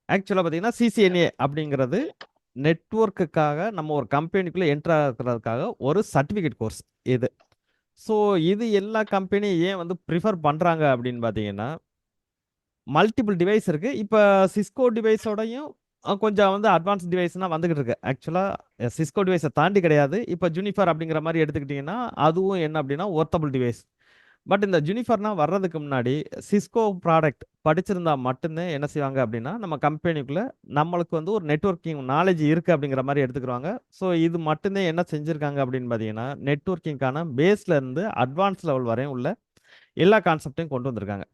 ஆக்சுவலா பார்த்தீங்கன்னா, சிசிஎன்ஏ அப்படிங்கிறது நெட்வொர்க்குக்காக நம்ம ஒரு கம்பெனிக்குள்ள என்டர் ஆகுறதுக்காக ஒரு சர்டிஃபிகேட் கோர்ஸ் இது. ஸோ இது எல்லா கம்பெனியும் ஏன் வந்து ப்ரிஃபர் பண்றாங்க அப்படின்னு பார்த்தீங்கன்னா, மல்டிபிள் டிவைஸ் இருக்கு. இப்ப சிஸ்கோ டிவைஸோடயும் கொஞ்சம் வந்து அட்வான்ஸ் டிவைஸ்னா வந்துகிட்டு இருக்கு. ஆக்சுவலா சிஸ்கோ டிவைஸ தாண்டி கிடையாது. இப்ப ஜுனிஃபர் அப்படிங்கிற மாரி எடுத்துக்கிட்டீங்கன்னா, அதுவும் என்ன அப்படின்னா வொர்த்தபிள் டிவைஸ். பட் இந்த ஜுனிஃபர்னா வர்றதுக்கு முன்னாடி சிஸ்கோ ப்ராடக்ட் படிச்சிருந்தா மட்டும்தான் என்ன செய்வாங்க அப்படின்னா, நம்ம கம்பெனிக்குள்ள நம்மளுக்கு வந்து ஒரு நெட்வொர்க்கிங் நாலேட்ஜ் இருக்கு அப்படிங்கிற மாரி எடுத்துக்கிருவாங்க. ஸோ இது மட்டும்தான் என்ன செஞ்சிருக்காங்க அப்படின்னு பார்த்தீங்கன்னா, நெட்வொர்க்கிங்கான பேஸ்ல இருந்து அட்வான்ஸ் லெவல் வரையும் உள்ள எல்லா கான்செப்ட்டையும் கொண்டு வந்திருக்காங்க.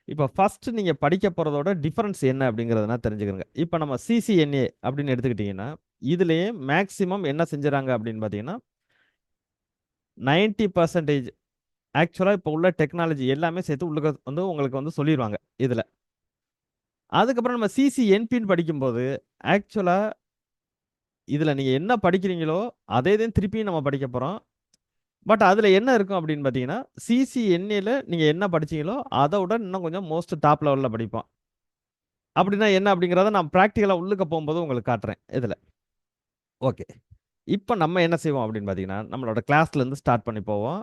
இப்ப ஃபர்ஸ்ட் நீங்க படிக்க போறதோட டிஃபரன்ஸ் என்ன அப்படிங்கிறத தெரிஞ்சுக்கங்க. இப்ப நம்ம சிசிஎன்ஏ அப்படின்னு எடுத்துக்கிட்டீங்கன்னா, இதுலயே மேக்ஸிமம் என்ன செஞ்சுறாங்க அப்படின்னு பார்த்தீங்கன்னா, 90% ஆக்சுவலா இப்ப உள்ள டெக்னாலஜி எல்லாமே சேர்த்து உள்ளுக்க வந்து உங்களுக்கு வந்து சொல்லிருவாங்க இதுல. அதுக்கப்புறம் நம்ம சிசிஎன்பின்னு படிக்கும்போது, ஆக்சுவலா இதுல நீங்க என்ன படிக்கிறீங்களோ, அதே தான் திருப்பியும் நம்ம படிக்க போறோம். பட் அதுல என்ன இருக்கும் அப்படின்னு பார்த்தீங்கன்னா, சிசிஎன்ஏல நீங்க என்ன படிச்சீங்களோ, அத விட இன்னும் கொஞ்சம் மோஸ்ட் டாப் லெவல்ல படிப்போம். அப்படின்னா என்ன அப்படிங்கிறத நான் பிராக்டிகலா உள்ளுக்க போகும்போது உங்களுக்கு காட்டுறேன் இதுல. ஓகே. இப்ப நம்ம என்ன செய்வோம் அப்படின்னு பார்த்தீங்கன்னா, நம்மளோட கிளாஸ்ல இருந்து ஸ்டார்ட் பண்ணி போவோம்.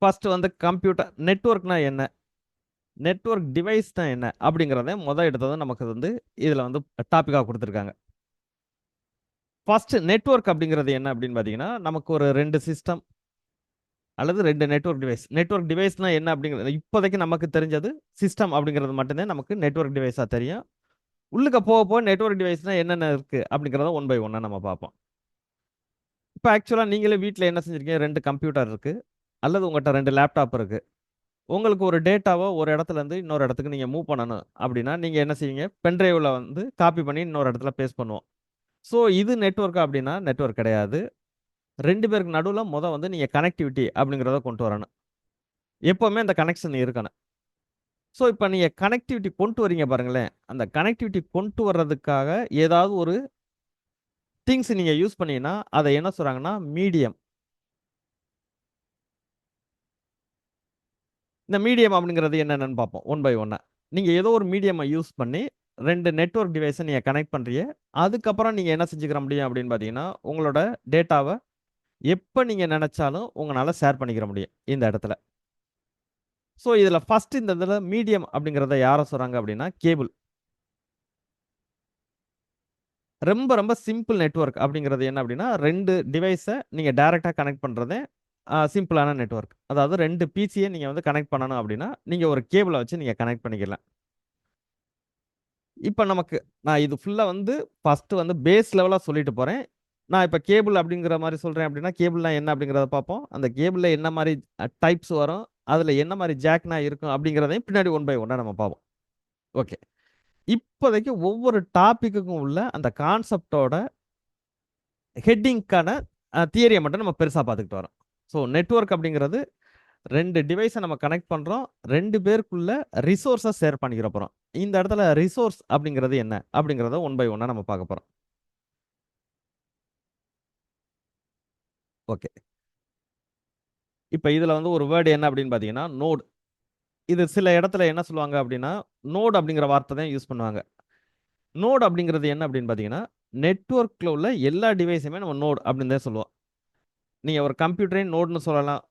ஃபர்ஸ்ட் வந்து கம்ப்யூட்டர் நெட்வொர்க்னா என்ன? நெட்வொர்க் டிவைஸ்னா என்ன? அப்படிங்கிறத எடுத்தது நமக்கு வந்து இதுல வந்து டாபிக்கா குடுத்துருக்காங்க. ஃபர்ஸ்ட் நெட்வொர்க் அப்படிங்கிறது என்ன அப்படின்னு பார்த்தீங்கன்னா, நமக்கு ஒரு 2 சிஸ்டம் அல்லது 2 நெட்வொர்க் டிவைஸ். நெட்வொர்க் டிவைஸ்னா என்ன அப்படிங்கிறது இப்போதைக்கு நமக்கு தெரிஞ்சது சிஸ்டம் அப்படிங்கிறது மட்டும் தான் நமக்கு நெட்வொர்க் டிவைஸா தெரியும். உள்ளுக்க போக போக நெட்வொர்க் டிவைஸ்னா என்னென்ன இருக்கு அப்படிங்கிறத ஒன் பை ஒன்னா நம்ம பார்ப்போம். இப்ப ஆக்சுவலா நீங்களே வீட்ல என்ன செஞ்சிருக்கீங்க? 2 கம்ப்யூட்டர் இருக்கு. அல்லது உங்கட்ட 2 லேப்டாப் இருக்கு. உங்களுக்கு ஒரு டேட்டாவ ஒரு இடத்துல இருந்து இன்னொரு இடத்துக்கு நீங்க மூவ் பண்ணணும் அப்படின்னா, நீங்க என்ன செய்வீங்க? பென் டிரைவ்ல வந்து காப்பி பண்ணி இன்னொரு இடத்துல பேஸ்ட் பண்ணுவோம். ஸோ இது நெட்வொர்க்கா அப்படின்னா, நெட்வொர்க் கிடையாது. 2 பேருக்கு நடுவுல வந்து நீங்க கனெக்டிவிட்டி அப்படிங்கிறத கொண்டு வரணும். எப்பவுமே அந்த கனெக்ஷன் இருக்கணும். ஸோ இப்ப நீங்க கனெக்டிவிட்டி கொண்டு வரீங்க பாருங்களேன். அந்த கனெக்டிவிட்டி கொண்டு வர்றதுக்காக ஏதாவது ஒரு திங்ஸ் நீங்க யூஸ் பண்ணீங்கன்னா, அத என்ன சொல்றாங்கன்னா, மீடியம். இந்த மீடியம் அப்படிங்கிறது என்னென்னன்னு பார்ப்போம். ஒன் பை ஒன்னா. நீங்க ஏதோ ஒரு மீடியம யூஸ் பண்ணி 2 நெட்வொர்க் டிவைஸ நீங்க கனெக்ட் பண்றீங்க. அதுக்கப்புறம் நீங்க என்ன செஞ்சுக்கிற முடியும் அப்படின்னு பார்த்தீங்கன்னா, உங்களோட டேட்டாவ எப்ப நீங்க நெனச்சாலும் உங்கனால ஷேர் பண்ணிக்கிற முடியும் இந்த இடத்துல. ஸோ இதுல ஃபர்ஸ்ட் இந்த இதுல மீடியம் அப்படிங்கிறத யார சொல்றாங்க அப்படின்னா, கேபிள். ரொம்ப ரொம்ப சிம்பிள் நெட்வொர்க் அப்படிங்கிறது என்ன அப்படின்னா, 2 டிவைஸ நீங்க டைரக்ட்டா கனெக்ட் பண்றது சிம்பிளான நெட்வொர்க். அதாவது 2 பிசிய நீங்க வந்து கனெக்ட் பண்ணணும் அப்படின்னா, நீங்க ஒரு கேபிள வச்சு நீங்க கனெக்ட் பண்ணிக்கலாம். இப்ப நமக்கு நான் இது ஃபுல்லா வந்து ஃபர்ஸ்ட் வந்து பேஸ் லெவலா சொல்லிட்டு போறேன். நான் இப்ப கேபிள் அப்படிங்கிற மாரி சொல்றேன் அப்படின்னா, கேபிள்னா என்ன அப்படிங்கிறத பார்ப்போம். அந்த கேபிள்ல என்ன மாரி டைப்ஸ் வரும். அதுல என்ன மாரி ஜாக்னா இருக்கும் அப்படிங்கிறதையும் பின்னாடி ஒன் பை ஒன்னா நம்ம பார்ப்போம். ஓகே. இப்போதைக்கு ஒவ்வொரு டாபிக்குக்கும் உள்ள அந்த கான்செப்ட்டோட ஹெட்டிங்க்கான தியரிய மட்டும் நம்ம பெருசா பார்த்துக்கிட்டு வரோம். ஸோ நெட்வொர்க் அப்படிங்கிறது 2 டிவைஸ நம்ம கனெக்ட் பண்றோம். 2 பேருக்குள்ள ரிசோர்ஸ ஷேர் பண்ணிக்கிற போறோம். இந்த இடத்துல ரிசோர்ஸ் அப்படிங்கிறது என்ன? அப்படிங்கிறத ஒன் பை ஒன்னா நம்ம பார்க்க போறோம். ஓகே. இப்ப இதுல வந்து ஒரு வேர்ட் என்ன அப்படின்னு பார்த்தீங்கன்னா, நோட். இது சில இடத்துல என்ன சொல்லுவாங்க அப்படின்னா, நோட் அப்படிங்கிற வார்த்தை தான் யூஸ் பண்ணுவாங்க. நோட் அப்படிங்கிறது என்ன அப்படின்னு பார்த்தீங்கன்னா, நெட்வொர்க்ல உள்ள எல்லா டிவைஸுமே நம்ம நோட் அப்படின்னு தான் சொல்லுவோம். நீங்க ஒரு கம்ப்யூட்டரையும் நோட்ன்னு சொல்லலாம்.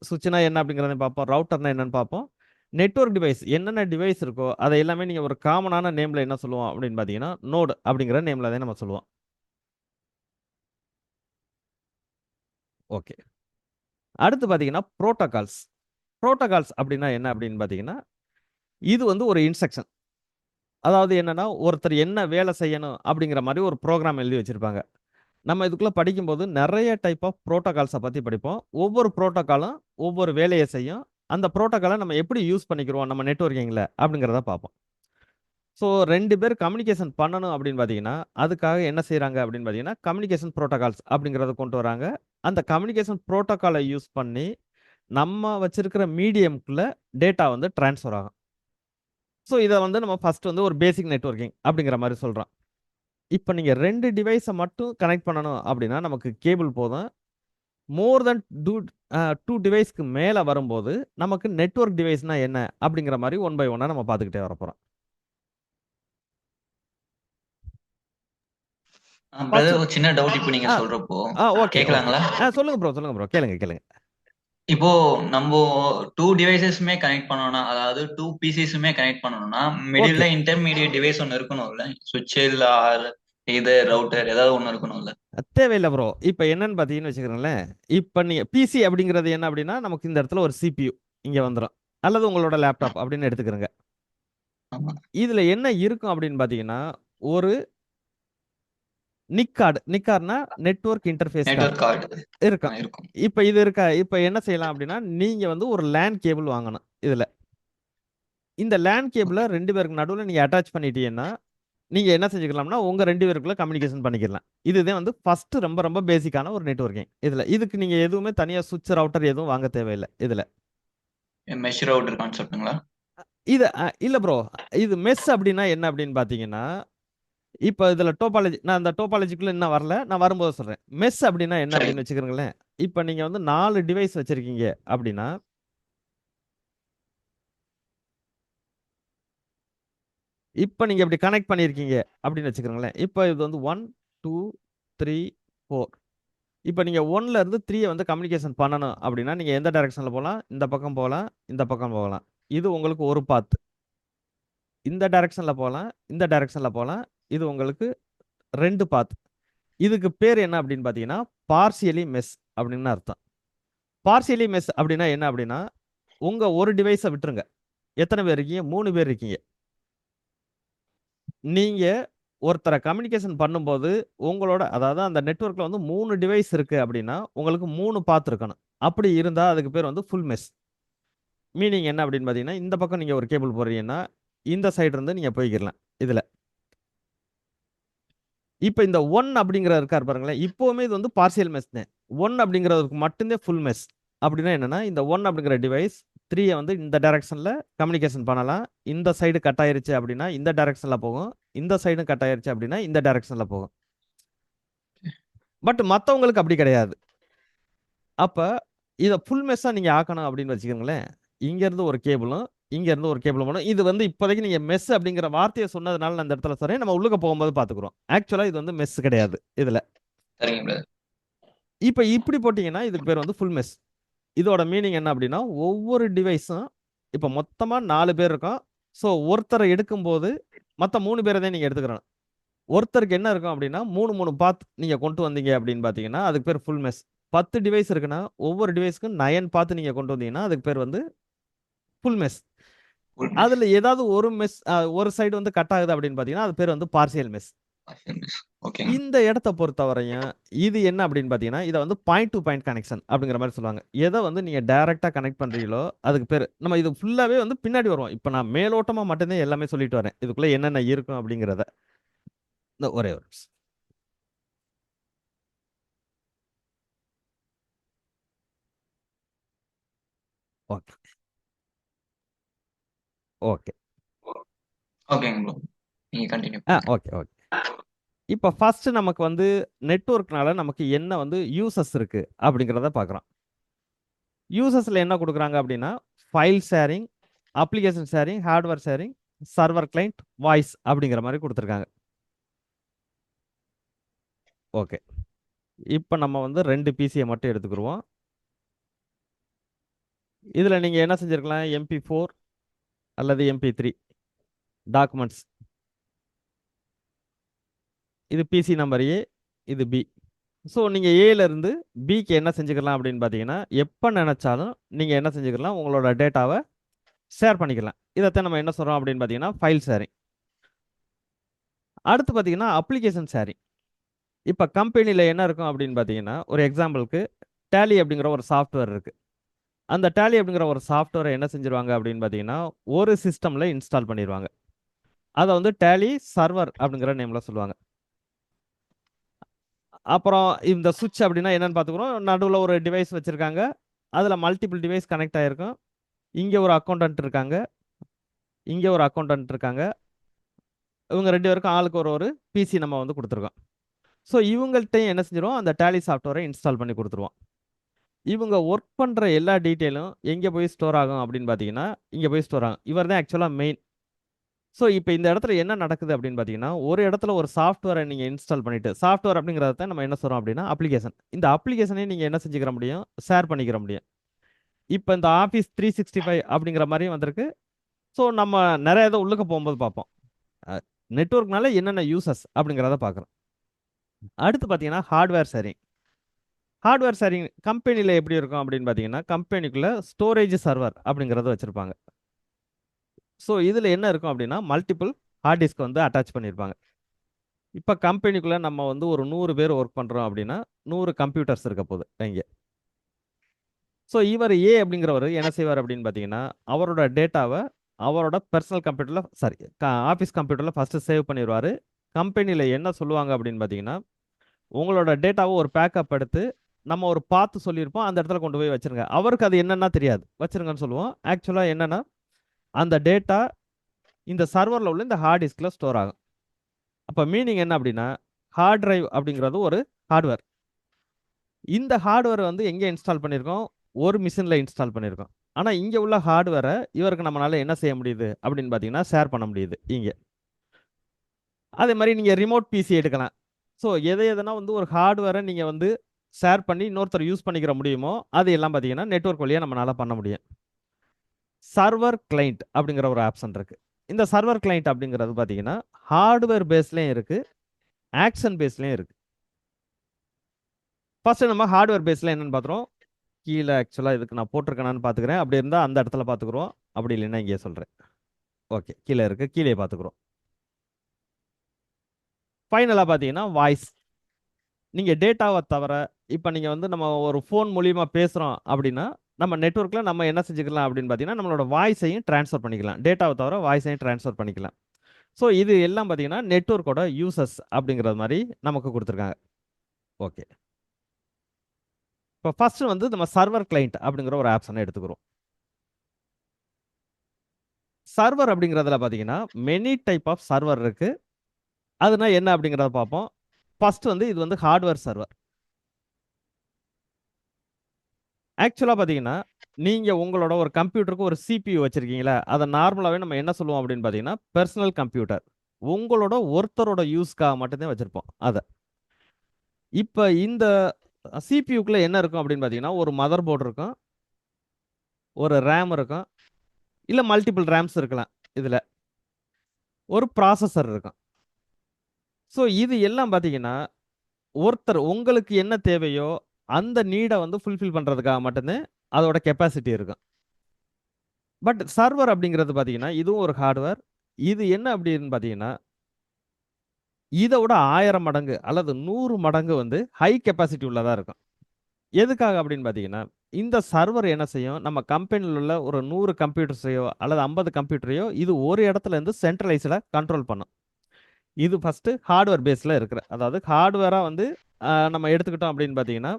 சுவிட்ச்னா என்ன அப்படிங்கிறதையும் பார்ப்போம். ரவுட்டர்னா என்னன்னு பார்ப்போம். நெட்வொர்க் டிவைஸ் என்னென்ன டிவைஸ் இருக்கோ, அத எல்லாமே நீங்க ஒரு காமனான நேம்ல என்ன சொல்லுவோம் அப்படின்னு பார்த்தீங்கன்னா, நோட் அப்படிங்கிற நேம்ல தான் நம்ம சொல்லுவோம். ஓகே. அடுத்து பார்த்தீங்கன்னா, புரோட்டோகால்ஸ். புரோட்டோகால்ஸ் அப்படின்னா என்ன அப்படின்னு பார்த்தீங்கன்னா, இது வந்து ஒரு இன்ஸ்ட்ரக்ஷன். அதாவது என்னன்னா, ஒருத்தர் என்ன வேலை செய்யணும் அப்படிங்கிற மாரி ஒரு புரோகிராம் எழுதி வச்சிருப்பாங்க. நம்ம இதுக்குள்ள படிக்கும்போது நெறைய டைப் ஆஃப் புரோட்டோகால்ஸ பத்தி படிப்போம். ஒவ்வொரு புரோட்டோகாலும் ஒவ்வொரு வேலைய செய்யும். அந்த புரோட்டோகால நம்ம எப்படி யூஸ் பண்ணிக்கிறோம் நம்ம நெட்வொர்க்கிங்ல அப்படிங்கிறத பார்ப்போம். ஸோ 2 பேர் கம்யூனிகேஷன் பண்ணணும் அப்படின்னு பார்த்தீங்கன்னா, அதுக்காக என்ன செய்றாங்க அப்படின்னு பார்த்தீங்கன்னா, கம்யூனிகேஷன் புரோட்டோகால்ஸ் அப்படிங்கிறத கொண்டு வராங்க. அந்த கம்யூனிகேஷன் புரோட்டோகால யூஸ் பண்ணி, நம்ம வச்சிருக்கிற மீடியம்க்குள்ள டேட்டா வந்து ட்ரான்ஸ்ஃபர் ஆகும். ஸோ இத வந்து நம்ம ஃபர்ஸ்ட் வந்து ஒரு பேசிக் நெட்வொர்க்கிங் அப்படிங்கிற மாரி சொல்றோம். இப்ப நீங்க 2 டிவைஸ மட்டும் கனெக்ட் பண்ணணும் அப்படின்னா, நமக்கு கேபிள் போதும். மோர் தென் டூ டிவைஸ்க்கு மேலே வரும்போது நமக்கு நெட்வொர்க் டிவைஸ்னா என்ன அப்படிங்கிற மாதிரி ஒன் பை ஒன்னாக நம்ம பார்த்துக்கிட்டே வரப்போகிறோம். பிரதர் ஒரு சின்ன டவுட் இப்போ நீங்க ஆ சொல்றப்போ ஓகே ஓகே. கேட்கலாங்களா? சொல்லுங்க ப்ரோ கேளுங்க கேளுங்க. இப்போ நம்ம டூ டிவைசஸுமே கனெக்ட் பண்ணோம்னா, அதாவது டூ பிசிஸுமே கனெக்ட் பண்ணணும்னா ஓகே. மிடில்ல இன்டர்மீடியட் டிவைஸ் ஒன்று இருக்கணும்ல, சுவிட்ச் இல்ல ஆர் இது ரவுட்டர் ஏதாவது ஒன்று இருக்கணும்ல. தேவையில்லை ப்ரோ. இப்போ என்னன்னு பார்த்தீங்கன்னு வச்சுக்கிறேங்களேன், இப்போ நீங்கள் பிசி அப்படிங்கிறது என்ன அப்படின்னா நமக்கு இந்த இடத்துல ஒரு சிபியு இங்கே வந்துடும், அல்லது உங்களோட லேப்டாப் அப்படின்னு எடுத்துக்கிறோங்க. ஆமா. இதில் என்ன இருக்கும் அப்படின்னு பார்த்தீங்கன்னா ஒரு நிக் கார்டு. நிக் கார்டுனா network interface card network card இருக்கும். இருக்கும். இப்போ இது இருக்கா, இப்போ என்ன செய்யலாம் அப்படின்னா நீங்கள் வந்து ஒரு லேன் கேபிள் வாங்கணும். இதில் இந்த லேன் கேபிளை 2 பேருக்கு நடுவில் நீங்கள் அட்டாச் பண்ணிட்டீங்கன்னா நீங்கள் என்ன செஞ்சுக்கலாம்னா உங்கள் 2 பேருக்குள்ள கம்யூனிகேஷன் பண்ணிக்கலாம். இதுதான் வந்து ஃபர்ஸ்ட் ரொம்ப ரொம்ப பேசிக்கான ஒரு நெட்வொர்க்கிங். இதுக்கு நீங்கள் எதுவுமே தனியாக சுவிட்ச் ரவுட்டர் எதுவும் வாங்க தேவையில்லை. இதில் மெஷ் ரவுட்டர் கான்செப்ட்டுங்களா? இது இல்லை ப்ரோ. இது மெஸ் அப்படின்னா என்ன அப்படின்னு பார்த்தீங்கன்னா இப்போ இதில் டோபாலஜி, நான் அந்த டோபாலஜிக்குள்ள இன்னும் வரல, நான் வரும்போது சொல்கிறேன். மெஸ் அப்படின்னா என்ன சரி. அப்படின்னு வச்சுக்கிறீங்களேன். இப்போ நீங்கள் வந்து 4 டிவைஸ் வச்சுருக்கீங்க அப்படின்னா இப்போ நீங்கள் இப்படி கனெக்ட் பண்ணியிருக்கீங்க அப்படின்னு வச்சுக்கிறீங்களேன். இப்போ இது வந்து 1 2 3 4. இப்போ நீங்கள் 1ல இருந்து 3 வந்து கம்யூனிகேஷன் பண்ணணும் அப்படின்னா நீங்கள் எந்த டைரக்ஷனில் போகலாம்? இந்த பக்கம் போகலாம், இந்த பக்கம் போகலாம். இது உங்களுக்கு ஒரு பாத். இந்த டைரக்ஷனில் போகலாம், இந்த டைரக்ஷனில் போகலாம். இது உங்களுக்கு 2 பாத். இதுக்கு பேர் என்ன அப்படின்னு பார்த்தீங்கன்னா பார்சியலி மெஸ் அப்படின்னு அர்த்தம். பார்சியலி மெஸ் அப்படின்னா என்ன அப்படின்னா உங்கள் ஒரு டிவைஸை விட்டுருங்க. எத்தனை பேர் இருக்கீங்க? 3 பேர் இருக்கீங்க. நீங்கள் ஒருத்தரை கம்யூனிகேஷன் பண்ணும்போது உங்களோட, அதாவது அந்த நெட்வொர்க்கில் வந்து 3 டிவைஸ் இருக்கு அப்படின்னா உங்களுக்கு 3 பாத் இருக்கணும். அப்படி இருந்தால் அதுக்கு பேர் வந்து ஃபுல் மெஸ். மீனிங் என்ன அப்படின்னு பார்த்தீங்கன்னா இந்த பக்கம் நீங்கள் ஒரு கேபிள் போடுறீங்கன்னா இந்த சைடு இருந்து நீங்கள் போய்க்கிடலாம். இதில் இப்போ இந்த ஒன் அப்படிங்கிற இருக்கார் பாருங்களேன், இப்போவுமே இது வந்து பார்சியல் மெஸ் தான். ஒன் அப்படிங்கிறதுக்கு மட்டும்தான் ஃபுல் மெஸ். அப்படின்னா என்னன்னா இந்த ஒன் அப்படிங்கிற டிவைஸ் 3 வந்து இந்த டைரக்ஷனில் கம்யூனிகேஷன் பண்ணலாம். இந்த சைடு கட் ஆயிருச்சு அப்படின்னா இந்த டைரக்ஷனில் போகும், இந்த சைடும் கட் ஆயிருச்சு அப்படின்னா இந்த டைரக்ஷனில் போகும். பட் மற்றவங்களுக்கு அப்படி கிடையாது. அப்போ இதை ஃபுல் மெஸ்ஸாக நீங்கள் ஆக்கணும் அப்படின்னு வச்சுக்கோங்களேன். இங்கேருந்து ஒரு கேபிளும் இங்கேருந்து ஒரு கேபிளும் போகணும். இது வந்து இப்போதைக்கு நீங்கள் மெஸ் அப்படிங்கிற வார்த்தையை சொன்னதுனால நான் இந்த இடத்துல சொல்கிறேன். நம்ம உள்ளுக்க போகும்போது பார்த்துக்குறோம். ஆக்சுவலாக இது வந்து மெஸ் கிடையாது. இதில் சரிங்க பிரதர். இப்போ இப்படி போட்டிங்கன்னா இதுக்கு பேர் வந்து ஃபுல் மெஸ். இதோட மீனிங் என்ன அப்படின்னா ஒவ்வொரு டிவைஸும் இப்போ மொத்தமாக 4 பேர் இருக்கும். ஸோ ஒருத்தரை எடுக்கும்போது மற்ற 3 பேரை தான் நீங்கள் எடுத்துக்கிறோம். ஒருத்தருக்கு என்ன இருக்கும் அப்படின்னா 3 பாத் நீங்கள் கொண்டு வந்தீங்க அப்படின்னு பார்த்தீங்கன்னா அதுக்கு பேர் ஃபுல் மெஸ். 10 டிவைஸ் இருக்குன்னா ஒவ்வொரு டிவைஸ்க்கும் 9 பாத்து நீங்கள் கொண்டு வந்தீங்கன்னா அதுக்கு பேர் வந்து ஃபுல் மெஸ். அதில் ஏதாவது ஒரு மெஸ், ஒரு சைடு வந்து கட் ஆகுது அப்படின்னு பார்த்தீங்கன்னா அது பேர் வந்து பார்சியல் மெஸ். ஓகேங்க. இந்த இடத்த பொறுத்தவரையும் இது என்ன அப்படின்னு பார்த்தீங்கன்னா இதை வந்து பாயிண்ட் டு பாயிண்ட் கனெக்ஷன் அப்படிங்கிற மாதிரி சொல்லுவாங்க. எதை வந்து நீங்கள் டைரெக்டாக கனெக்ட் பண்ணுறீங்களோ அதுக்கு பேர். நம்ம இது ஃபுல்லாகவே வந்து பின்னாடி வருவோம். இப்போ நான் மேலோட்டமாக மட்டும்தான் எல்லாமே சொல்லிட்டு வரேன், இதுக்குள்ளே என்னென்ன இருக்கும் அப்படிங்கிறத. இந்த ஒரே ஒரு நிமிஷம். ஓகே ஓகே ஓகேங்க ப்ரோ, நீங்க கண்டினியூ ஓகே ஓகே. இப்போ ஃபர்ஸ்ட் நமக்கு வந்து நெட்வொர்க்னால நமக்கு என்ன வந்து யூசஸ் இருக்கு அப்படிங்கிறத பார்க்குறோம். யூசஸில் என்ன கொடுக்குறாங்க அப்படின்னா file sharing, application sharing, hardware sharing, server client, voice அப்படிங்கிற மாதிரி கொடுத்துருக்காங்க. ஓகே. இப்போ நம்ம வந்து 2 பிசியை மட்டும் எடுத்துக்கிடுவோம். இதில் நீங்கள் என்ன செஞ்சுருக்கலாம்? MP4 அல்லது MP3 டாக்குமெண்ட்ஸ். இது பிசி நம்பர் ஏ, இது பி. ஸோ நீங்கள் ஏலேருந்து பிக்கு என்ன செஞ்சுக்கலாம் அப்படின்னு பார்த்தீங்கன்னா எப்போ நினச்சாலும் நீங்கள் என்ன செஞ்சுக்கலாம், உங்களோட டேட்டாவை ஷேர் பண்ணிக்கலாம். இதைத்தான் நம்ம என்ன சொல்கிறோம் அப்படின்னு பார்த்தீங்கன்னா ஃபைல் ஷேரிங். அடுத்து பார்த்தீங்கன்னா அப்ளிகேஷன் ஷேரிங். இப்போ கம்பெனியில் என்ன இருக்கும் அப்படின்னு பார்த்தீங்கன்னா ஒரு எக்ஸாம்பிளுக்கு டேலி அப்படிங்கிற ஒரு சாஃப்ட்வேர் இருக்குது. அந்த டேலி அப்படிங்கிற ஒரு சாஃப்ட்வேரை என்ன செஞ்சிருவாங்க அப்படின்னு பார்த்தீங்கன்னா ஒரு சிஸ்டமில் இன்ஸ்டால் பண்ணிடுவாங்க. அதை வந்து டேலி சர்வர் அப்படிங்கிற நேமில் சொல்லுவாங்க. அப்புறம் இந்த சுவிட்ச் அப்படின்னா என்னன்னு பார்த்துக்குறோம். நடுவில் ஒரு டிவைஸ் வச்சுருக்காங்க, அதில் மல்டிபிள் டிவைஸ் கனெக்ட் ஆகிருக்கும். இங்கே ஒரு அக்கௌண்டன்ட் இருக்காங்க, இங்கே ஒரு அக்கௌண்டன்ட் இருக்காங்க. இவங்க 2 பேருக்கும் ஆளுக்கு ஒரு ஒரு பிசி நம்ம வந்து கொடுத்துருக்கோம். ஸோ இவங்கள்ட்டையும் என்ன செஞ்சிருவோம், அந்த டேலி சாஃப்ட்வேரை இன்ஸ்டால் பண்ணி கொடுத்துருவோம். இவங்க ஒர்க் பண்ணுற எல்லா டீட்டெயிலும் எங்கே போய் ஸ்டோர் ஆகும் அப்படின்னு பார்த்தீங்கன்னா இங்கே போய் ஸ்டோர் ஆகும். இவர் தான் ஆக்சுவலாக மெயின். ஸோ இப்போ இந்த இடத்துல என்ன நடக்குது அப்படின்னு பார்த்தீங்கன்னா, ஒரு இடத்துல ஒரு சாஃப்ட்வேரை நீங்கள் இன்ஸ்டால் பண்ணிட்டு, சாஃப்ட்வேர் அப்படிங்கிறத தான் நம்ம என்ன சொல்கிறோம் அப்படின்னா அப்ளிகேஷன். இந்த அப்ளிகேஷனே நீங்கள் என்ன செஞ்சுக்கிற முடியும், ஷேர் பண்ணிக்கிற முடியும். இப்போ இந்த ஆஃபீஸ் 365 அப்படிங்கிற மாதிரி வந்திருக்கு. ஸோ நம்ம நிறைய இதை உள்ளுக்க போகும்போது பார்ப்போம். நெட்ஒர்க்னால என்னென்ன யூசஸ் அப்படிங்கிறத பார்க்குறோம். அடுத்து பார்த்தீங்கன்னா ஹார்ட்வேர் ஷேரிங். ஹார்ட்வேர் ஷேரிங் கம்பெனியில் எப்படி இருக்கும் அப்படின்னு பார்த்தீங்கன்னா, கம்பெனிக்குள்ளே ஸ்டோரேஜ் சர்வர் அப்படிங்கிறத வச்சுருப்பாங்க. ஸோ இதில் என்ன இருக்கும் அப்படின்னா, மல்டிபிள் ஹார்ட் டிஸ்க் வந்து அட்டாச் பண்ணியிருப்பாங்க. இப்போ கம்பெனிக்குள்ளே நம்ம வந்து ஒரு 100 பேர் ஒர்க் பண்ணுறோம் அப்படின்னா 100 கம்ப்யூட்டர்ஸ் இருக்க போகுது இங்கே. ஸோ இவர் ஏ அப்படிங்கிறவர் என்ன செய்வார் அப்படின்னு பார்த்தீங்கன்னா, அவரோட டேட்டாவை அவரோட பர்சனல் கம்ப்யூட்டரில் சாரி ஆஃபீஸ் கம்ப்யூட்டரில் ஃபஸ்ட்டு சேவ் பண்ணிடுவார். கம்பெனியில் என்ன சொல்லுவாங்க அப்படின்னு பார்த்தீங்கன்னா, உங்களோட டேட்டாவை ஒரு பேக்கப் எடுத்து நம்ம ஒரு பார்த்து சொல்லியிருப்போம், அந்த இடத்துல கொண்டு போய் வச்சிருங்க. அவருக்கு அது என்னன்னா தெரியாது, வச்சிருங்கன்னு சொல்லுவோம். ஆக்சுவலாக என்னன்னா, அந்த டேட்டா இந்த சர்வரில் உள்ள இந்த ஹார்ட் டிஸ்கில் ஸ்டோர் ஆகும். அப்போ மீனிங் என்ன அப்படின்னா, ஹார்ட் டிரைவ் அப்படிங்கிறது ஒரு ஹார்ட்வேர். இந்த ஹார்ட்வேர் வந்து எங்கே இன்ஸ்டால் பண்ணியிருக்கோம், ஒரு மிஷினில் இன்ஸ்டால் பண்ணியிருக்கோம். ஆனால் இங்கே உள்ள ஹார்ட்வேரை இவருக்கு நம்மளால என்ன செய்ய முடியுது அப்படின்னு பார்த்தீங்கன்னா, ஷேர் பண்ண முடியுது இங்கே. அதே மாதிரி நீங்கள் ரிமோட் பிசி எடுக்கலாம். ஸோ எதனா வந்து ஒரு ஹார்ட்வேரை நீங்கள் வந்து ஷேர் பண்ணி இன்னொருத்தர் யூஸ் பண்ணிக்கிற முடியுமோ, அது எல்லாம் பார்த்தீங்கன்னா நெட்வொர்க் வழியாக நம்மளால பண்ண முடியும். சர்வர் கிளைண்ட் அப்படிங்கிற ஒரு ஆப்ஷன் இருக்கு. இந்த சர்வர் கிளைண்ட் அப்படிங்கிறது பார்த்தீங்கன்னா ஹார்ட்வேர் பேஸ்லேயும் இருக்கு, ஆக்ஷன் பேஸ்லேயும் இருக்கு. ஃபர்ஸ்ட் நம்ம ஹார்ட்வேர் பேஸில் என்னன்னு பார்த்துருவோம். கீழே ஆக்சுவலாக இதுக்கு நான் போட்டிருக்கேனான்னு பார்த்துக்கிறேன். அப்படி இருந்தால் அந்த இடத்துல பார்த்துக்குறோம், அப்படி இல்லைன்னா இங்கே சொல்கிறேன். ஓகே, கீழே இருக்கு, கீழே பார்த்துக்குறோம். ஃபைனலாக பார்த்தீங்கன்னா வாய்ஸ். நீங்கள் டேட்டாவை தவிர இப்போ நீங்கள் வந்து நம்ம ஒரு ஃபோன் மூலியமாக பேசுகிறோம் அப்படின்னா நம்ம நெட்வொர்க்கில் நம்ம என்ன செஞ்சுக்கலாம் அப்படின்னு பார்த்தீங்கன்னா, நம்மளோட வாய்ஸையும் ட்ரான்ஸ்ஃபர் பண்ணிக்கலாம். டேட்டாவை தவிர வாய்ஸையும் ட்ரான்ஸ்ஃபர் பண்ணிக்கலாம். ஸோ இது எல்லாம் பார்த்தீங்கன்னா நெட்வொர்க்கோட யூசஸ் அப்படிங்கிறது மாதிரி நமக்கு கொடுத்துருக்காங்க. ஓகே, இப்போ ஃபர்ஸ்ட் வந்து நம்ம சர்வர் கிளைண்ட் அப்படிங்கிற ஒரு ஆப்ஷனை எடுத்துக்கிறோம். சர்வர் அப்படிங்கிறதுல பார்த்தீங்கன்னா மெனி டைப் ஆஃப் சர்வர் இருக்கு. அதுனா என்ன அப்படிங்கிறத பார்ப்போம். ஃபர்ஸ்ட் வந்து இது வந்து ஹார்ட்வேர் சர்வர். ஆக்சுவலாக பார்த்தீங்கன்னா, நீங்கள் உங்களோட ஒரு கம்ப்யூட்டருக்கு ஒரு சிபியூ வச்சுருக்கீங்களா, அதை நார்மலாகவே நம்ம என்ன சொல்லுவோம் அப்படின்னு பார்த்தீங்கன்னா, பெர்சனல் கம்ப்யூட்டர். உங்களோட ஒருத்தரோட யூஸ்க்காக மட்டும்தான் வச்சுருப்போம் அதை. இப்போ இந்த சிபியூக்குள்ளே என்ன இருக்கும் அப்படின்னு பார்த்தீங்கன்னா, ஒரு மதர் போர்டு இருக்கும், ஒரு ரேம் இருக்கும், இல்லை மல்டிபிள் ரேம்ஸ் இருக்கலாம். இதில் ஒரு ப்ராசஸர் இருக்கும். ஸோ இது எல்லாம் பார்த்தீங்கன்னா, ஒருத்தர் உங்களுக்கு என்ன தேவையோ அந்த நீடை வந்து ஃபுல்ஃபில் பண்ணுறதுக்காக மட்டும்தான் அதோட கெப்பாசிட்டி இருக்கும். பட் சர்வர் அப்படிங்கிறது பார்த்தீங்கன்னா, இதுவும் ஒரு ஹார்ட்வேர். இது என்ன அப்படின்னு பார்த்தீங்கன்னா, இதை விட 1000 மடங்கு அல்லது 100 மடங்கு வந்து ஹை கெப்பாசிட்டி உள்ளதாக இருக்கும். எதுக்காக அப்படின்னு பார்த்தீங்கன்னா, இந்த சர்வர் என்ன செய்யும், நம்ம கம்பெனியில் உள்ள ஒரு 100 கம்ப்யூட்டர்ஸையோ அல்லது 50 கம்ப்யூட்டரையோ இது ஒரு இடத்துல இருந்து சென்ட்ரலைஸ்டாக கண்ட்ரோல் பண்ணும். இது ஃபஸ்ட்டு ஹார்ட்வேர் பேஸில் இருக்கிற, அதாவது ஹார்ட்வேராக வந்து நம்ம எடுத்துக்கிட்டோம் அப்படின்னு பார்த்தீங்கன்னா,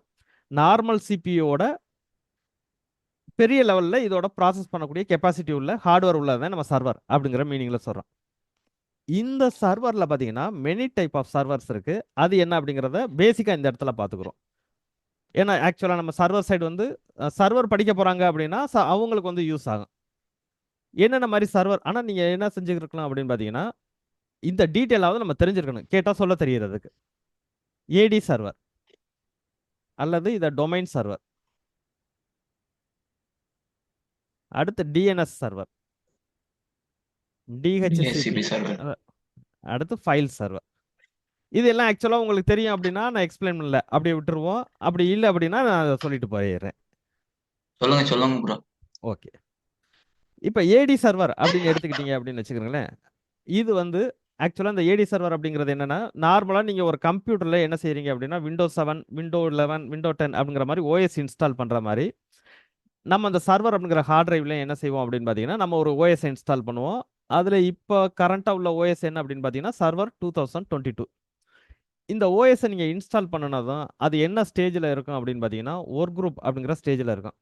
நார்மல் சிபியோட பெரிய லெவலில் இதோட ப்ராசஸ் பண்ணக்கூடிய கெப்பாசிட்டி உள்ள ஹார்ட்வேர் உள்ளதான் நம்ம சர்வர் அப்படிங்கிற மீனிங்கில் சொல்கிறோம். இந்த சர்வரில் பார்த்தீங்கன்னா மெனி டைப் ஆஃப் சர்வர்ஸ் இருக்கு. அது என்ன அப்படிங்கிறத பேசிக்காக இந்த இடத்துல பார்த்துக்குறோம். ஏன்னா ஆக்சுவலாக நம்ம சர்வர் சைடு வந்து சர்வர் படிக்க போகிறாங்க அப்படின்னா அவங்களுக்கு வந்து யூஸ் ஆகும். என்னென்ன மாதிரி சர்வர், ஆனால் நீங்கள் என்ன செஞ்சுருக்கலாம் அப்படின்னு பார்த்தீங்கன்னா, இந்த டீட்டெயிலாவது நம்ம தெரிஞ்சிருக்கணும், கேட்டால் சொல்ல தெரியறதுக்கு. ஏடி சர்வர் அல்லது இதை டொமைன் சர்வர், அடுத்து டிஎன்எஸ் சர்வர், டிஹெச்சிபி சர்வர், அடுத்து ஃபைல் சர்வர். இதெல்லாம் ஆக்சுவலாக உங்களுக்கு தெரியும் அப்படின்னா நான் எக்ஸ்பிளைன் பண்ணல, அப்படியே விட்டுருவோம். அப்படி இல்லை அப்படின்னா நான் அதை சொல்லிட்டு போயிடுறேன். சொல்லுங்க சொல்லுங்க ப்ரோ. ஓகே, இப்போ ஏடி சர்வர் அப்படின்னு எடுத்துக்கிட்டீங்க அப்படின்னு வச்சுக்கிறீங்களேன். இது வந்து ஆக்சுவலாக இந்த ஏடி சர்வர் அப்படிங்கிறது என்னன்னா, நார்மலாக நீங்கள் ஒரு கம்ப்யூட்டரில் என்ன செய்றீங்க அப்படின்னா, விண்டோஸ் 7, விண்டோ 11, விண்டோ 10 அப்படிங்கிற மாதிரி ஓஎஸ் இன்ஸ்டால் பண்ணுற மாதிரி நம்ம அந்த சர்வர் அப்படிங்கிற ஹார்ட் டிரைவ்ல என்ன செய்வோம் அப்படின்னு பார்த்தீங்கன்னா, நம்ம ஒரு ஓஎஸ் இன்ஸ்டால் பண்ணுவோம். அதில் இப்போ கரண்ட்டாக உள்ள ஓஎஸ் என்ன அப்படின்னு பார்த்தீங்கன்னா, சர்வர் 2022. இந்த ஓஎஸை நீங்கள் இன்ஸ்டால் பண்ணனதும் அது என்ன ஸ்டேஜில் இருக்கும் அப்படின்னு பார்த்தீங்கன்னா, ஒர்க் குரூப் அப்படிங்கிற ஸ்டேஜில் இருக்கும்.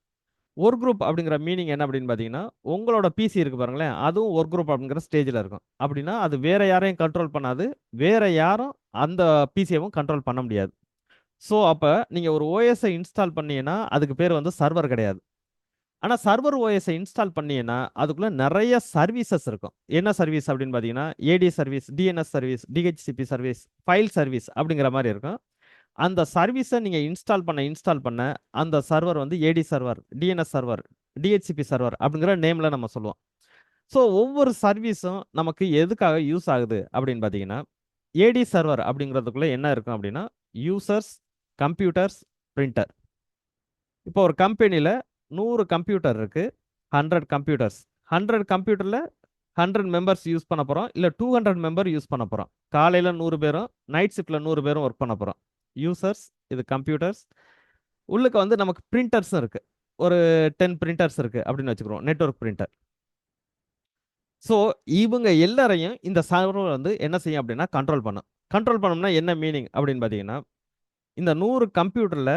ஒர்க் குரூப் அப்படிங்கிற மீனிங் என்ன அப்படின்னு பார்த்தீங்கன்னா, உங்களோட பிசி இருக்கு பாருங்களேன், அதுவும் ஒர்க் குரூப் அப்படிங்கிற ஸ்டேஜில் இருக்கும். அப்படின்னா அது வேற யாரையும் கண்ட்ரோல் பண்ணாது, வேற யாரும் அந்த பிசியவும் கண்ட்ரோல் பண்ண முடியாது. ஸோ அப்போ நீங்கள் ஒரு ஓஎஸ்ஐ இன்ஸ்டால் பண்ணீங்கன்னா அதுக்கு பேர் வந்து சர்வர் கிடையாது. ஆனால் சர்வர் ஓஎஸ்ஐ இன்ஸ்டால் பண்ணீங்கன்னா அதுக்குள்ளே நிறைய சர்வீசஸ் இருக்கும். என்ன சர்வீஸ் அப்படின்னு பார்த்தீங்கன்னா AD service, DNS service, DHCP service, file service அப்படிங்கிற மாதிரி இருக்கும். அந்த சர்வீஸை நீங்கள் இன்ஸ்டால் பண்ண அந்த சர்வர் வந்து AD server, DNS server, DHCP server அப்படிங்கிற நேமில் நம்ம சொல்லுவோம். ஸோ ஒவ்வொரு சர்வீஸும் நமக்கு எதுக்காக யூஸ் ஆகுது அப்படின்னு பார்த்தீங்கன்னா ஏடி சர்வர் அப்படிங்கிறதுக்குள்ள என்ன இருக்கும் அப்படின்னா யூசர்ஸ், கம்ப்யூட்டர்ஸ், பிரிண்டர். இப்போ ஒரு கம்பெனியில் 100 கம்ப்யூட்டர் இருக்கு, 100 கம்ப்யூட்டர்ஸ். 100 கம்ப்யூட்டரில் 100 மெம்பர்ஸ் யூஸ் பண்ண போகிறோம், இல்லை 200 மெம்பர் யூஸ் பண்ண போகிறோம். காலையில் 100 பேரும், நைட் ஷிஃப்டில் 100 பேரும் ஒர்க் பண்ண போகிறோம். யூசர்ஸ், இது கம்ப்யூட்டர்ஸ். உள்ளுக்கு வந்து நமக்கு பிரிண்டர்ஸும் இருக்குது. ஒரு 10 பிரிண்டர்ஸ் இருக்குது அப்படின்னு வச்சுக்கிறோம், நெட்வொர்க் பிரிண்டர். ஸோ இவங்க எல்லாரையும் இந்த சர்வர் வந்து என்ன செய்யும் அப்படின்னா கண்ட்ரோல் பண்ணும். கண்ட்ரோல் பண்ணோம்னா என்ன மீனிங் அப்படின்னு பார்த்தீங்கன்னா இந்த 100 கம்ப்யூட்டரில்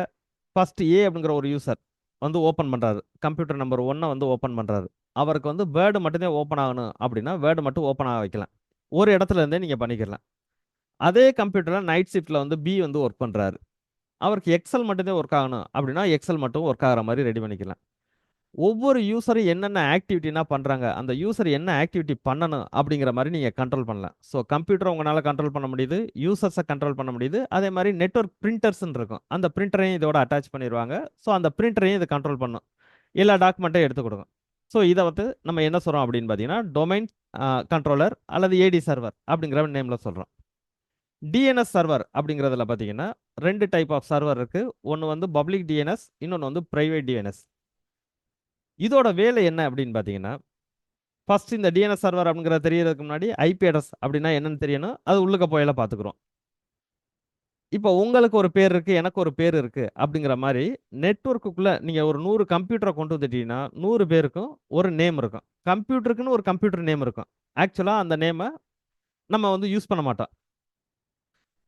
ஃபர்ஸ்ட் ஏ அப்படிங்கிற ஒரு யூசர் வந்து ஓப்பன் பண்ணுறாரு, கம்ப்யூட்டர் நம்பர் 1 வந்து ஓப்பன் பண்ணுறாரு. அவருக்கு வந்து வேர்டு மட்டும்தான் ஓப்பன் ஆகணும் அப்படின்னா வேர்டு மட்டும் ஓப்பன் ஆக வைக்கலாம், ஒரு இடத்துல இருந்தே நீங்கள் பண்ணிக்கலாம். அதே கம்ப்யூட்டரில் நைட் ஷிஃப்ட்டில் வந்து பி வந்து ஒர்க் பண்ணுறாரு, அவருக்கு எக்ஸல் மட்டும்தான் ஒர்க் ஆகணும் அப்படின்னா எக்ஸல் மட்டும் ஒர்க் ஆகிற மாதிரி ரெடி பண்ணிக்கலாம். ஒவ்வொரு யூசரும் என்னென்ன ஆக்டிவிட்டினா பண்ணுறாங்க, அந்த யூசர் என்ன ஆக்டிவிட்டி பண்ணணும் அப்படிங்கிற மாதிரி நீங்கள் கண்ட்ரோல் பண்ணலாம். ஸோ கம்ப்யூட்டரை உங்களால் கண்ட்ரோல் பண்ண முடியுது, யூசர்ஸை கண்ட்ரோல் பண்ண முடியுது. அதே மாதிரி நெட்வொர்க் பிரிண்டர்ஸ்ன்னு இருக்கும், அந்த பிரிண்டரையும் இதோட அட்டாச் பண்ணிடுவாங்க. ஸோ அந்த பிரிண்டரையும் இது கண்ட்ரோல் பண்ணும், எல்லா டாக்குமெண்ட்டையும் எடுத்து கொடுக்கும். ஸோ இதை வந்து நம்ம என்ன சொல்கிறோம் அப்படின்னு பார்த்தீங்கன்னா டொமைன் கண்ட்ரோலர் அல்லது ஏடி சர்வர் அப்படிங்கிற நேமில் சொல்கிறோம். டிஎன்எஸ் சர்வர் அப்படிங்கிறதுல பார்த்தீங்கன்னா 2 டைப் ஆஃப் சர்வர் இருக்குது. ஒன்று வந்து பப்ளிக் டிஎன்எஸ், இன்னொன்று வந்து ப்ரைவேட் டிஎன்எஸ். இதோட வேலை என்ன அப்படின்னு பார்த்தீங்கன்னா ஃபர்ஸ்ட் இந்த டிஎன்எஸ் சர்வர் அப்படிங்கிறத தெரியறதுக்கு முன்னாடி ஐபி அட்ரஸ் அப்படின்னா என்னன்னு தெரியணும், அது உள்ளுக்க போயில பார்த்துக்குறோம். இப்போ உங்களுக்கு ஒரு பேர் இருக்குது, எனக்கு ஒரு பேர் இருக்குது அப்படிங்கிற மாதிரி நெட்வொர்க்குள்ளே நீங்கள் ஒரு 100 கம்ப்யூட்டரை கொண்டு வந்துட்டீங்கன்னா 100 பேருக்கும் ஒரு நேம் இருக்கும். கம்ப்யூட்டருக்குன்னு ஒரு கம்ப்யூட்டர் நேம் இருக்கும். ஆக்சுவலாக அந்த நேமை நம்ம வந்து யூஸ் பண்ண மாட்டோம்.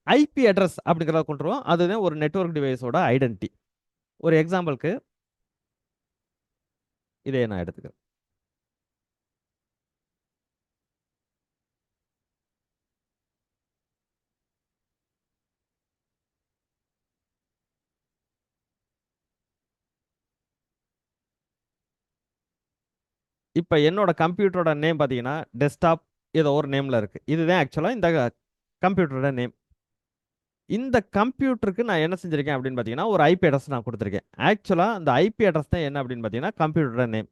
ஐபி அட்ரஸ் அப்படிங்கிறத கொண்டுருவோம், அதுதான் ஒரு நெட்வொர்க் டிவைஸோட ஐடென்டிட்டி. ஒரு எக்ஸாம்பிளுக்கு இதை நான் எடுத்துக்கிறேன். இப்போ என்னோட கம்ப்யூட்டரோட நேம் பார்த்தீங்கன்னா டெஸ்க்டாப் ஏதோ ஒரு நேமில் இருக்குது. இதுதான் ஆக்சுவலாக இந்த கம்ப்யூட்டரோட நேம். இந்த கம்ப்யூட்டருக்கு நான் என்ன செஞ்சுருக்கேன் அப்படின்னு பார்த்தீங்கன்னா ஒரு ஐபி அட்ரஸ் நான் கொடுத்துருக்கேன். ஆக்சுவலாக அந்த ஐபி அட்ரஸ் தான் என்ன அப்படின்னு பார்த்தீங்கன்னா கம்ப்யூட்டரோட நேம்.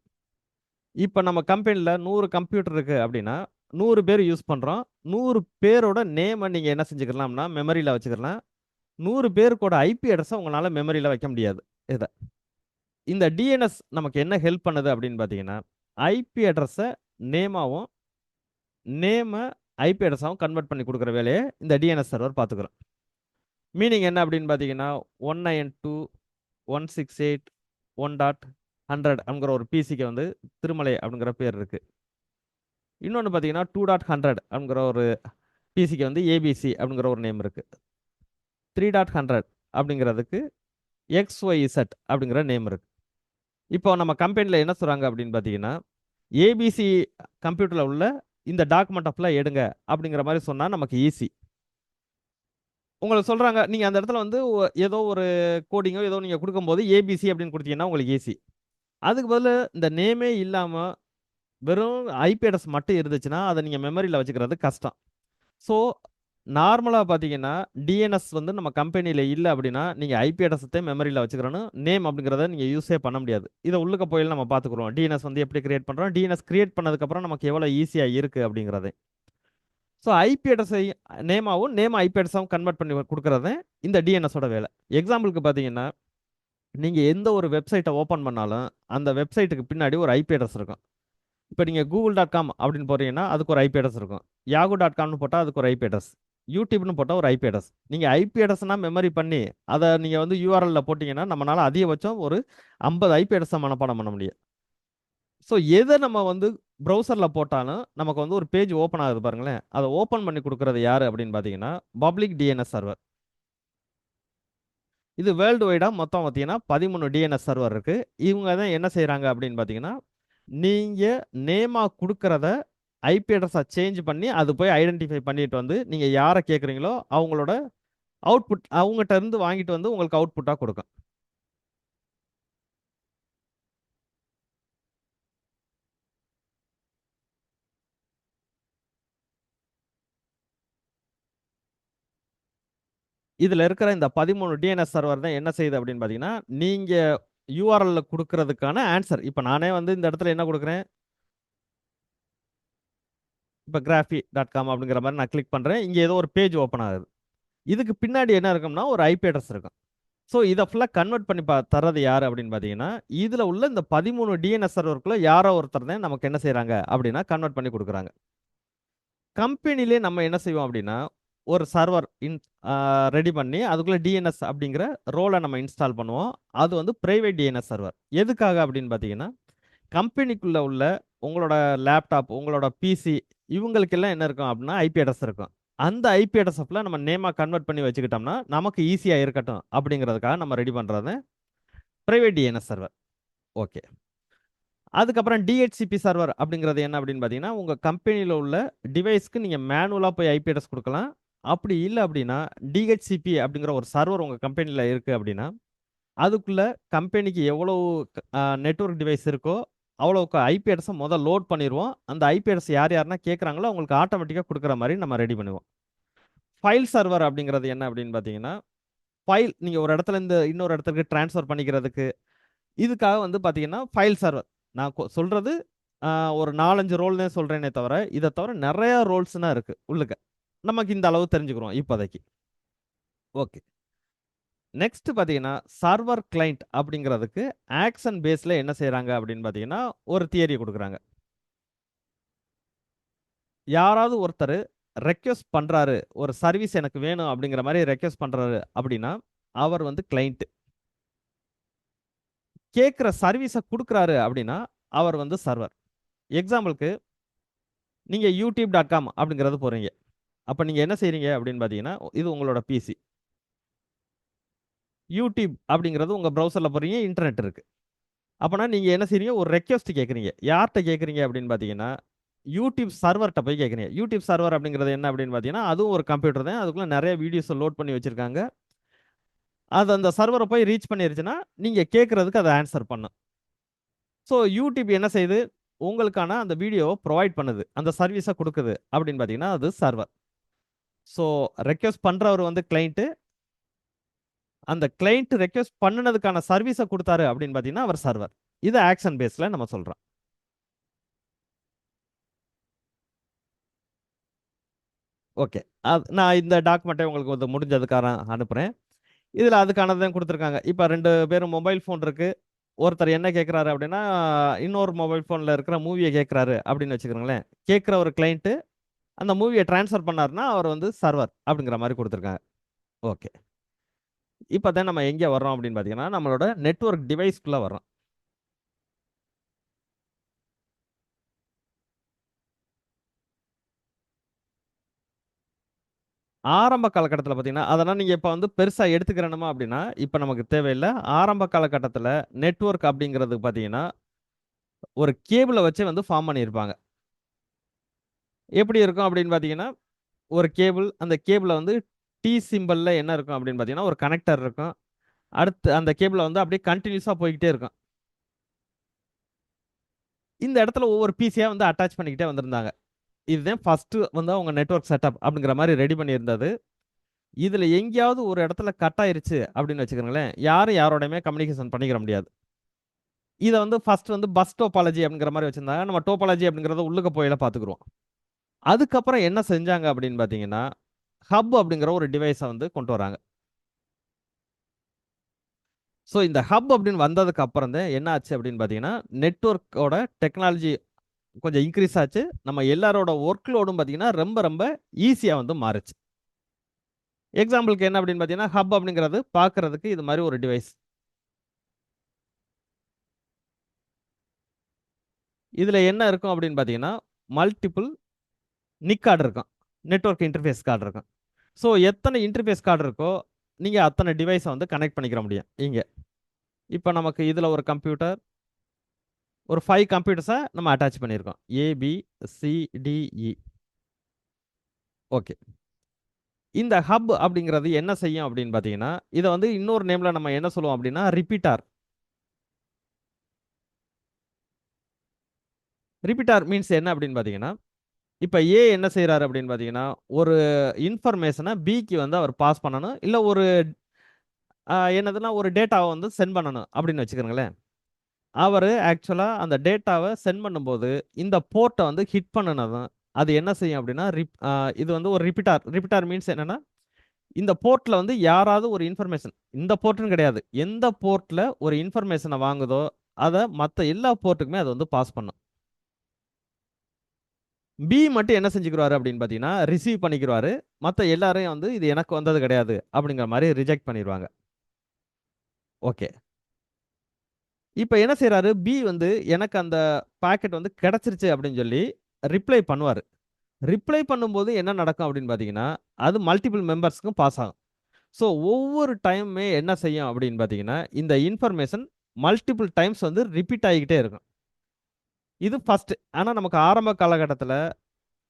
இப்போ நம்ம கம்பெனியில் 100 கம்ப்யூட்டர் இருக்குது அப்படின்னா 100 பேர் யூஸ் பண்ணுறோம். 100 பேரோட நேமை நீங்கள் என்ன செஞ்சுக்கலாம்னா மெமரியில் வச்சுக்கலாம். 100 பேருக்கோட ஐபி அட்ரஸை உங்களால் மெமரியில் வைக்க முடியாது. இதை இந்த டிஎன்எஸ் நமக்கு என்ன ஹெல்ப் பண்ணுது அப்படின்னு பார்த்தீங்கன்னா ஐபி அட்ரஸை நேமாவும் நேமை ஐபி அட்ரஸாகவும் கன்வெர்ட் பண்ணி கொடுக்குற வேலையை இந்த டிஎன்எஸ் சர்வர் பார்த்துக்கிறோம். மீனிங் என்ன அப்படின்னு பார்த்தீங்கன்னா 192.168.1.100 அப்படிங்கிற ஒரு பிசிக்கு வந்து திருமலை அப்படிங்கிற பேர் இருக்குது. இன்னொன்று பார்த்தீங்கன்னா 2.100 அப்படிங்கிற ஒரு பிசிக்கு வந்து ஏபிசி அப்படிங்கிற ஒரு நேம் இருக்குது. 3.100 அப்படிங்கிறதுக்கு XYZ அப்படிங்கிற நேம் இருக்குது. இப்போ நம்ம கம்பெனியில் என்ன சொல்கிறாங்க அப்படின்னு பார்த்தீங்கன்னா ஏபிசி கம்ப்யூட்டரில் உள்ள இந்த டாக்குமெண்ட் ஃபுல்லாக எடுங்க அப்படிங்கிற மாதிரி சொன்னால் நமக்கு ஈஸி. உங்களுக்கு சொல்கிறாங்க, நீங்கள் அந்த இடத்துல வந்து ஏதோ ஒரு கோடிங்கோ ஏதோ நீங்கள் கொடுக்கும்போது ஏபிசி அப்படின்னு கொடுத்தீங்கன்னா உங்களுக்கு ஈஸி. அதுக்கு பதில் இந்த நேமே இல்லாமல் வெறும் ஐபி அட்ரஸ் மட்டும் இருந்துச்சுன்னா அதை நீங்கள் மெமரியில் வச்சுக்கிறது கஷ்டம். ஸோ நார்மலாக பார்த்தீங்கன்னா டிஎன்எஸ் வந்து நம்ம கம்பெனியில் இல்லை அப்படின்னா நீங்கள் ஐபி அட்ரஸத்தை மெமரியில் வச்சுக்கிறணும், நேம் அப்படிங்கிறத நீங்கள் யூஸே பண்ண முடியாது. இதை உள்ளுக்க போய் நம்ம பார்த்துக்குறோம் டிஎன்எஸ் வந்து எப்படி கிரியேட் பண்ணுறோம், டிஎன்எஸ் கிரியேட் பண்ணதுக்கப்புறம் நமக்கு எவ்வளோ ஈஸியாக இருக்குது அப்படிங்கிறது. ஸோ ஐபி அட்ரஸை நேமாவும் நேம் ஐபி அட்ரஸாகவும் கன்வெர்ட் பண்ணி கொடுக்குறது இந்த டிஎன்எஸோட வேலை. எக்ஸாம்பிளுக்கு பார்த்தீங்கன்னா நீங்கள் எந்த ஒரு வெப்சைட்டை ஓப்பன் பண்ணாலும் அந்த வெப்சைட்டுக்கு பின்னாடி ஒரு ஐபி அட்ரஸ் இருக்கும். இப்போ நீங்கள் google.com அப்படின்னு போகிறீங்கன்னா அதுக்கு ஒரு ஐபி அட்ரஸ் இருக்கும். yahoo.comனு போட்டால் அதுக்கு ஒரு ஐபி அட்ரஸ், யூடியூப்னு போட்டால் ஒரு ஐபி அட்ரஸ். நீங்கள் ஐபி அட்ரஸ்னால் மெமரி பண்ணி அதை நீங்கள் வந்து யூஆர்எல்ல போட்டிங்கன்னா நம்மளால் அதிகபட்சம் ஒரு 50 ஐபி அட்ரஸை மனப்பாடம் பண்ண முடியும். ஸோ எதை நம்ம வந்து ப்ரௌசரில் போட்டாலும் நமக்கு வந்து ஒரு பேஜ் ஓப்பன் ஆகுது பாருங்களேன், அதை ஓப்பன் பண்ணி கொடுக்குறது யார் அப்படின்னு பார்த்தீங்கன்னா பப்ளிக் டிஎன்எஸ் சர்வர். இது வேர்ல்டு வைடாக மொத்தம் பார்த்தீங்கன்னா 13 டிஎன்எஸ் சர்வர் இருக்குது. இவங்க தான் என்ன செய்கிறாங்க அப்படின்னு பார்த்தீங்கன்னா நீங்கள் நேமாக கொடுக்குறத ஐபி அட்ரஸை சேஞ்ச் பண்ணி அது போய் ஐடென்டிஃபை பண்ணிட்டு வந்து நீங்கள் யாரை கேட்குறீங்களோ அவங்களோட அவுட்புட் அவங்ககிட்ட இருந்து வாங்கிட்டு வந்து உங்களுக்கு அவுட்புட்டாக கொடுக்கும். இதில் இருக்கிற இந்த 13 டிஎன்எஸ் சர்வர் தான் என்ன செய்யுது அப்படின்னு பார்த்தீங்கன்னா, நீங்கள் யூஆர்எல்ல கொடுக்கறதுக்கான ஆன்சர். இப்போ நானே வந்து இந்த இடத்துல என்ன கொடுக்குறேன், இப்போ graphy.com அப்படிங்கிற மாதிரி நான் கிளிக் பண்ணுறேன். இங்கே ஏதோ ஒரு பேஜ் ஓப்பன் ஆகுது. இதுக்கு பின்னாடி என்ன இருக்கும்னா ஒரு ஐபி அட்ரஸ் இருக்கும். ஸோ இதை ஃபுல்லாக கன்வெர்ட் பண்ணி தர்றது யார் அப்படின்னு பார்த்தீங்கன்னா, இதில் உள்ள இந்த 13 டிஎன்எஸ் சர்வருக்குள்ள யாரோ ஒருத்தர் தான் நமக்கு என்ன செய்கிறாங்க அப்படின்னா கன்வெர்ட் பண்ணி கொடுக்குறாங்க. கம்பெனிலே நம்ம என்ன செய்வோம் அப்படின்னா, ஒரு சர்வர் ரெடி பண்ணி அதுக்குள்ளே டிஎன்எஸ் அப்படிங்கிற ரோலை நம்ம இன்ஸ்டால் பண்ணுவோம். அது வந்து பிரைவேட் டிஎன்எஸ் சர்வர். எதுக்காக அப்படின்னு பார்த்தீங்கன்னா, கம்பெனிக்குள்ளே உள்ள உங்களோட லேப்டாப், உங்களோட பிசி இவங்களுக்கெல்லாம் என்ன இருக்கும் அப்படின்னா ஐபி அட்ரஸ் இருக்கும். அந்த ஐபி அட்ரஸை நம்ம நேமாக கன்வெர்ட் பண்ணி வச்சுக்கிட்டோம்னா நமக்கு ஈஸியாக இருக்கட்டும் அப்படிங்கிறதுக்காக நம்ம ரெடி பண்ணுறது பிரைவேட் டிஎன்எஸ் சர்வர். ஓகே. அதுக்கப்புறம் டிஹெச்சிபி சர்வர் அப்படிங்கிறது என்ன அப்படின்னு பார்த்தீங்கன்னா, உங்கள் கம்பெனியில் உள்ள டிவைஸ்க்கு நீங்கள் மேனுவலாக போய் ஐபி அட்ரஸ் கொடுக்கலாம். அப்படி இல்லை அப்படின்னா டிஹெச்சிபி அப்படிங்கிற ஒரு சர்வர் உங்கள் கம்பெனியில் இருக்குது அப்படின்னா, அதுக்குள்ளே கம்பெனிக்கு எவ்வளோ நெட்வொர்க் டிவைஸ் இருக்கோ அவ்வளோக்கு ஐபி அட்ரஸை முதல் லோட் பண்ணிடுவோம். அந்த ஐபி அட்ரஸ் யார் யாருன்னா கேட்குறாங்களோ அவங்களுக்கு ஆட்டோமேட்டிக்காக கொடுக்குற மாதிரி நம்ம ரெடி பண்ணுவோம். ஃபைல் சர்வர் அப்படிங்கிறது என்ன அப்படின்னு பார்த்தீங்கன்னா, ஃபைல் நீங்கள் ஒரு இடத்துல இருந்து இன்னொரு இடத்துக்கு ட்ரான்ஸ்ஃபர் பண்ணிக்கிறதுக்கு இதுக்காக வந்து பார்த்தீங்கன்னா ஃபைல் சர்வர். நான் சொல்கிறது ஒரு 4-5 ரோல் தான் சொல்கிறேனே தவிர, இதை தவிர நிறையா ரோல்ஸ்னா இருக்குது உள்ளுக்க. நமக்கு இந்த அளவு தெரிஞ்சுக்கிறோம் இப்போதைக்கு. ஓகே. நெக்ஸ்ட் பார்த்தீங்கன்னா சர்வர் கிளைண்ட் அப்படிங்கிறதுக்கு ஆக்ஷன் பேஸில் என்ன செய்கிறாங்க அப்படின்னு பார்த்தீங்கன்னா ஒரு தியரி கொடுக்குறாங்க. யாராவது ஒருத்தர் ரெக்வெஸ்ட் பண்ணுறாரு, ஒரு சர்வீஸ் எனக்கு வேணும் அப்படிங்கிற மாதிரி ரெக்வெஸ்ட் பண்ணுறாரு அப்படின்னா அவர் வந்து கிளைண்ட். கேட்குற சர்வீஸை கொடுக்குறாரு அப்படின்னா அவர் வந்து சர்வர். எக்ஸாம்பிளுக்கு நீங்கள் யூடியூப்.com அப்படிங்கிறது போகிறீங்க. அப்போ நீங்கள் என்ன செய்கிறீங்க அப்படின்னு பார்த்தீங்கன்னா, இது உங்களோட பிசி. யூடியூப் அப்படிங்கிறது உங்கள் ப்ரௌசரில் போகிறீங்க, இன்டர்நெட் இருக்குது. அப்போனா நீங்கள் என்ன செய்றீங்க, ஒரு ரெக்வெஸ்ட் கேட்குறீங்க. யார்கிட்ட கேட்குறீங்க அப்படின்னு பார்த்தீங்கன்னா, யூடியூப் சர்வர்கிட்ட போய் கேட்குறீங்க. யூடியூப் சர்வர் அப்படிங்கிறது என்ன அப்படின்னு பார்த்தீங்கன்னா, அதுவும் ஒரு கம்ப்யூட்டர் தான். அதுக்குள்ளே நிறைய வீடியோஸை லோட் பண்ணி வச்சுருக்காங்க. அது அந்த சர்வரை போய் ரீச் பண்ணிருச்சுன்னா நீங்கள் கேட்குறதுக்கு அதை ஆன்சர் பண்ணும். ஸோ யூடியூப் என்ன செய்யுது, உங்களுக்கான அந்த வீடியோவை ப்ரொவைட் பண்ணுது, அந்த சர்வீஸை கொடுக்குது அப்படின்னு பார்த்தீங்கன்னா அது சர்வர். ஸோ ரெக்வெஸ்ட் பண்ணுறவர் வந்து கிளைண்ட்டு. அந்த கிளைண்ட் ரெக்வெஸ்ட் பண்ணினதுக்கான சர்வீஸை கொடுத்தாரு அப்படின்னு பார்த்தீங்கன்னா அவர் சர்வர். இது ஆக்ஷன் பேஸில் நம்ம சொல்கிறோம். ஓகே. நான் இந்த டாக்குமெண்ட்டை உங்களுக்கு வந்து முடிஞ்சதுக்காக அனுப்புகிறேன். இதில் அதுக்கானது தான் கொடுத்துருக்காங்க. இப்போ 2 பேரும் மொபைல் ஃபோன் இருக்குது. ஒருத்தர் என்ன கேட்குறாரு அப்படின்னா, இன்னொரு மொபைல் ஃபோனில் இருக்கிற மூவியை கேட்குறாரு அப்படின்னு வச்சுக்கிறோங்களேன். கேட்குற ஒரு கிளைண்ட்டு அந்த மூவியை ட்ரான்ஸ்ஃபர் பண்ணாருன்னா அவர் வந்து சர்வர் அப்படிங்கிற மாதிரி கொடுத்துருக்காங்க. ஓகே. இப்போ தான் நம்ம எங்கே வர்றோம் அப்படின்னு பார்த்தீங்கன்னா, நம்மளோட நெட்வொர்க் டிவைஸ்க்குள்ளே வர்றோம். ஆரம்ப காலகட்டத்தில் பார்த்தீங்கன்னா, அதெல்லாம் நீங்கள் இப்போ வந்து பெருசாக எடுத்துக்கிறணுமா அப்படின்னா, இப்போ நமக்கு தேவையில்லை. ஆரம்ப காலகட்டத்தில் நெட்வொர்க் அப்படிங்கிறது பார்த்தீங்கன்னா, ஒரு கேபிளை வச்சு வந்து ஃபார்ம் பண்ணியிருப்பாங்க. எப்படி இருக்கும் அப்படின்னு பார்த்தீங்கன்னா, ஒரு கேபிள், அந்த கேபிளை வந்து டி சிம்பலில் என்ன இருக்கும் அப்படின்னு பார்த்தீங்கன்னா, ஒரு கனெக்டர் இருக்கும். அடுத்து அந்த கேபிளை வந்து அப்படியே கண்டினியூஸாக போய்கிட்டே இருக்கும். இந்த இடத்துல ஒவ்வொரு பிசியாக வந்து அட்டாச் பண்ணிக்கிட்டே வந்திருந்தாங்க. இதுதான் ஃபர்ஸ்ட் வந்து அவங்க நெட்வொர்க் செட்டப் அப்படிங்கிற மாதிரி ரெடி பண்ணியிருந்தது. இதுல எங்கேயாவது ஒரு இடத்துல கட் ஆயிருச்சு அப்படின்னு வச்சுக்கோங்களேன், யாரும் யாரோடையுமே கம்யூனிகேஷன் பண்ணிக்கிற முடியாது. இதை வந்து ஃபர்ஸ்ட் வந்து பஸ் டோபாலஜி அப்படிங்கிற மாதிரி வச்சிருந்தாங்க. நம்ம டோபாலஜி அப்படிங்கிறத உள்ளுக்க போயில பார்த்துக்குருவோம். அதுக்கப்புறம் என்ன செஞ்சாங்க அப்படின்னு பார்த்தீங்கன்னா, ஹப் அப்படிங்கிற ஒரு டிவைஸை வந்து கொண்டு வராங்க. ஸோ இந்த ஹப் அப்படின்னு வந்ததுக்கு அப்புறம் தான் என்ன ஆச்சு அப்படின்னு பார்த்தீங்கன்னா, நெட்வொர்க்கோட டெக்னாலஜி கொஞ்சம் இன்க்ரீஸ் ஆச்சு. நம்ம எல்லாரோட ஒர்க் லோடும் பார்த்தீங்கன்னா ரொம்ப ரொம்ப ஈஸியாக வந்து மாறுச்சு. எக்ஸாம்பிளுக்கு என்ன அப்படின்னு பார்த்தீங்கன்னா, ஹப் அப்படிங்கிறது பார்க்கறதுக்கு இது மாதிரி ஒரு டிவைஸ். இதில் என்ன இருக்கும் அப்படின்னு பார்த்தீங்கன்னா, மல்டிபிள் நிக் கார்டு இருக்கும், நெட்வொர்க் இன்டர்ஃபேஸ் கார்டு இருக்கும். ஸோ எத்தனை இன்டர்ஃபேஸ் கார்டு இருக்கோ நீங்கள் அத்தனை டிவைஸை வந்து கனெக்ட் பண்ணிக்கிற முடியும். இங்கே இப்போ நமக்கு இதில் ஒரு கம்ப்யூட்டர், ஒரு 5 கம்ப்யூட்டர்ஸை நம்ம அட்டாச் பண்ணியிருக்கோம். ஏபிசிடிஇ. ஓகே. இந்த ஹப் அப்படிங்கிறது என்ன செய்யும் அப்படின்னு பார்த்தீங்கன்னா, இதை வந்து இன்னொரு நேம்ல நம்ம என்ன சொல்லுவோம் அப்படின்னா ரிப்பீட்டார். ரிப்பீட்டார் மீன்ஸ் என்ன அப்படின்னு பார்த்தீங்கன்னா, இப்போ ஏ என்ன செய்றாரு அப்படின்னு பார்த்தீங்கன்னா, ஒரு இன்ஃபர்மேஷனை பிக்கு வந்து அவர் பாஸ் பண்ணணும். இல்லை ஒரு என்னதுன்னா ஒரு டேட்டாவை வந்து சென்ட் பண்ணணும் அப்படின்னு வச்சுக்கிறோங்களேன். அவர் ஆக்சுவலாக அந்த டேட்டாவை சென்ட் பண்ணும்போது இந்த போர்ட்டை வந்து ஹிட் பண்ணினதும் அது என்ன செய்யும் அப்படின்னா இது வந்து ஒரு ரிப்பீட்டார். ரிப்பீட்டார் மீன்ஸ் என்னன்னா, இந்த போர்ட்ல வந்து யாராவது ஒரு இன்ஃபர்மேஷன், இந்த போர்ட்னு கிடையாது, எந்த போர்ட்ல ஒரு இன்ஃபர்மேஷனை வாங்குதோ அதை மற்ற எல்லா போர்ட்டுக்குமே அது வந்து பாஸ் பண்ணும். பி மட்டும் என்ன செஞ்சுக்கிறாரு அப்படின்னு பார்த்தீங்கன்னா ரிசீவ் பண்ணிக்கிறாரு. மற்ற எல்லாரையும் வந்து இது எனக்கு வந்தது கிடையாது அப்படிங்கிற மாதிரி ரிஜெக்ட் பண்ணிடுவாங்க. ஓகே. இப்போ என்ன செய்றாரு, பி வந்து எனக்கு அந்த பாக்கெட் வந்து கிடைச்சிருச்சு அப்படின்னு சொல்லி ரிப்ளை பண்ணுவார். ரிப்ளை பண்ணும்போது என்ன நடக்கும் அப்படின்னு பார்த்தீங்கன்னா, அது மல்டிபிள் மெம்பர்ஸ்க்கும் பாஸ் ஆகும். ஸோ ஒவ்வொரு டைமுமே என்ன செய்யும் அப்படின்னு பார்த்தீங்கன்னா, இந்த இன்ஃபர்மேஷன் மல்டிபிள் டைம்ஸ் வந்து ரிப்பீட் ஆகிக்கிட்டே இருக்கும். இது ஃபர்ஸ்ட். ஆனால் நமக்கு ஆரம்ப காலகட்டத்தில்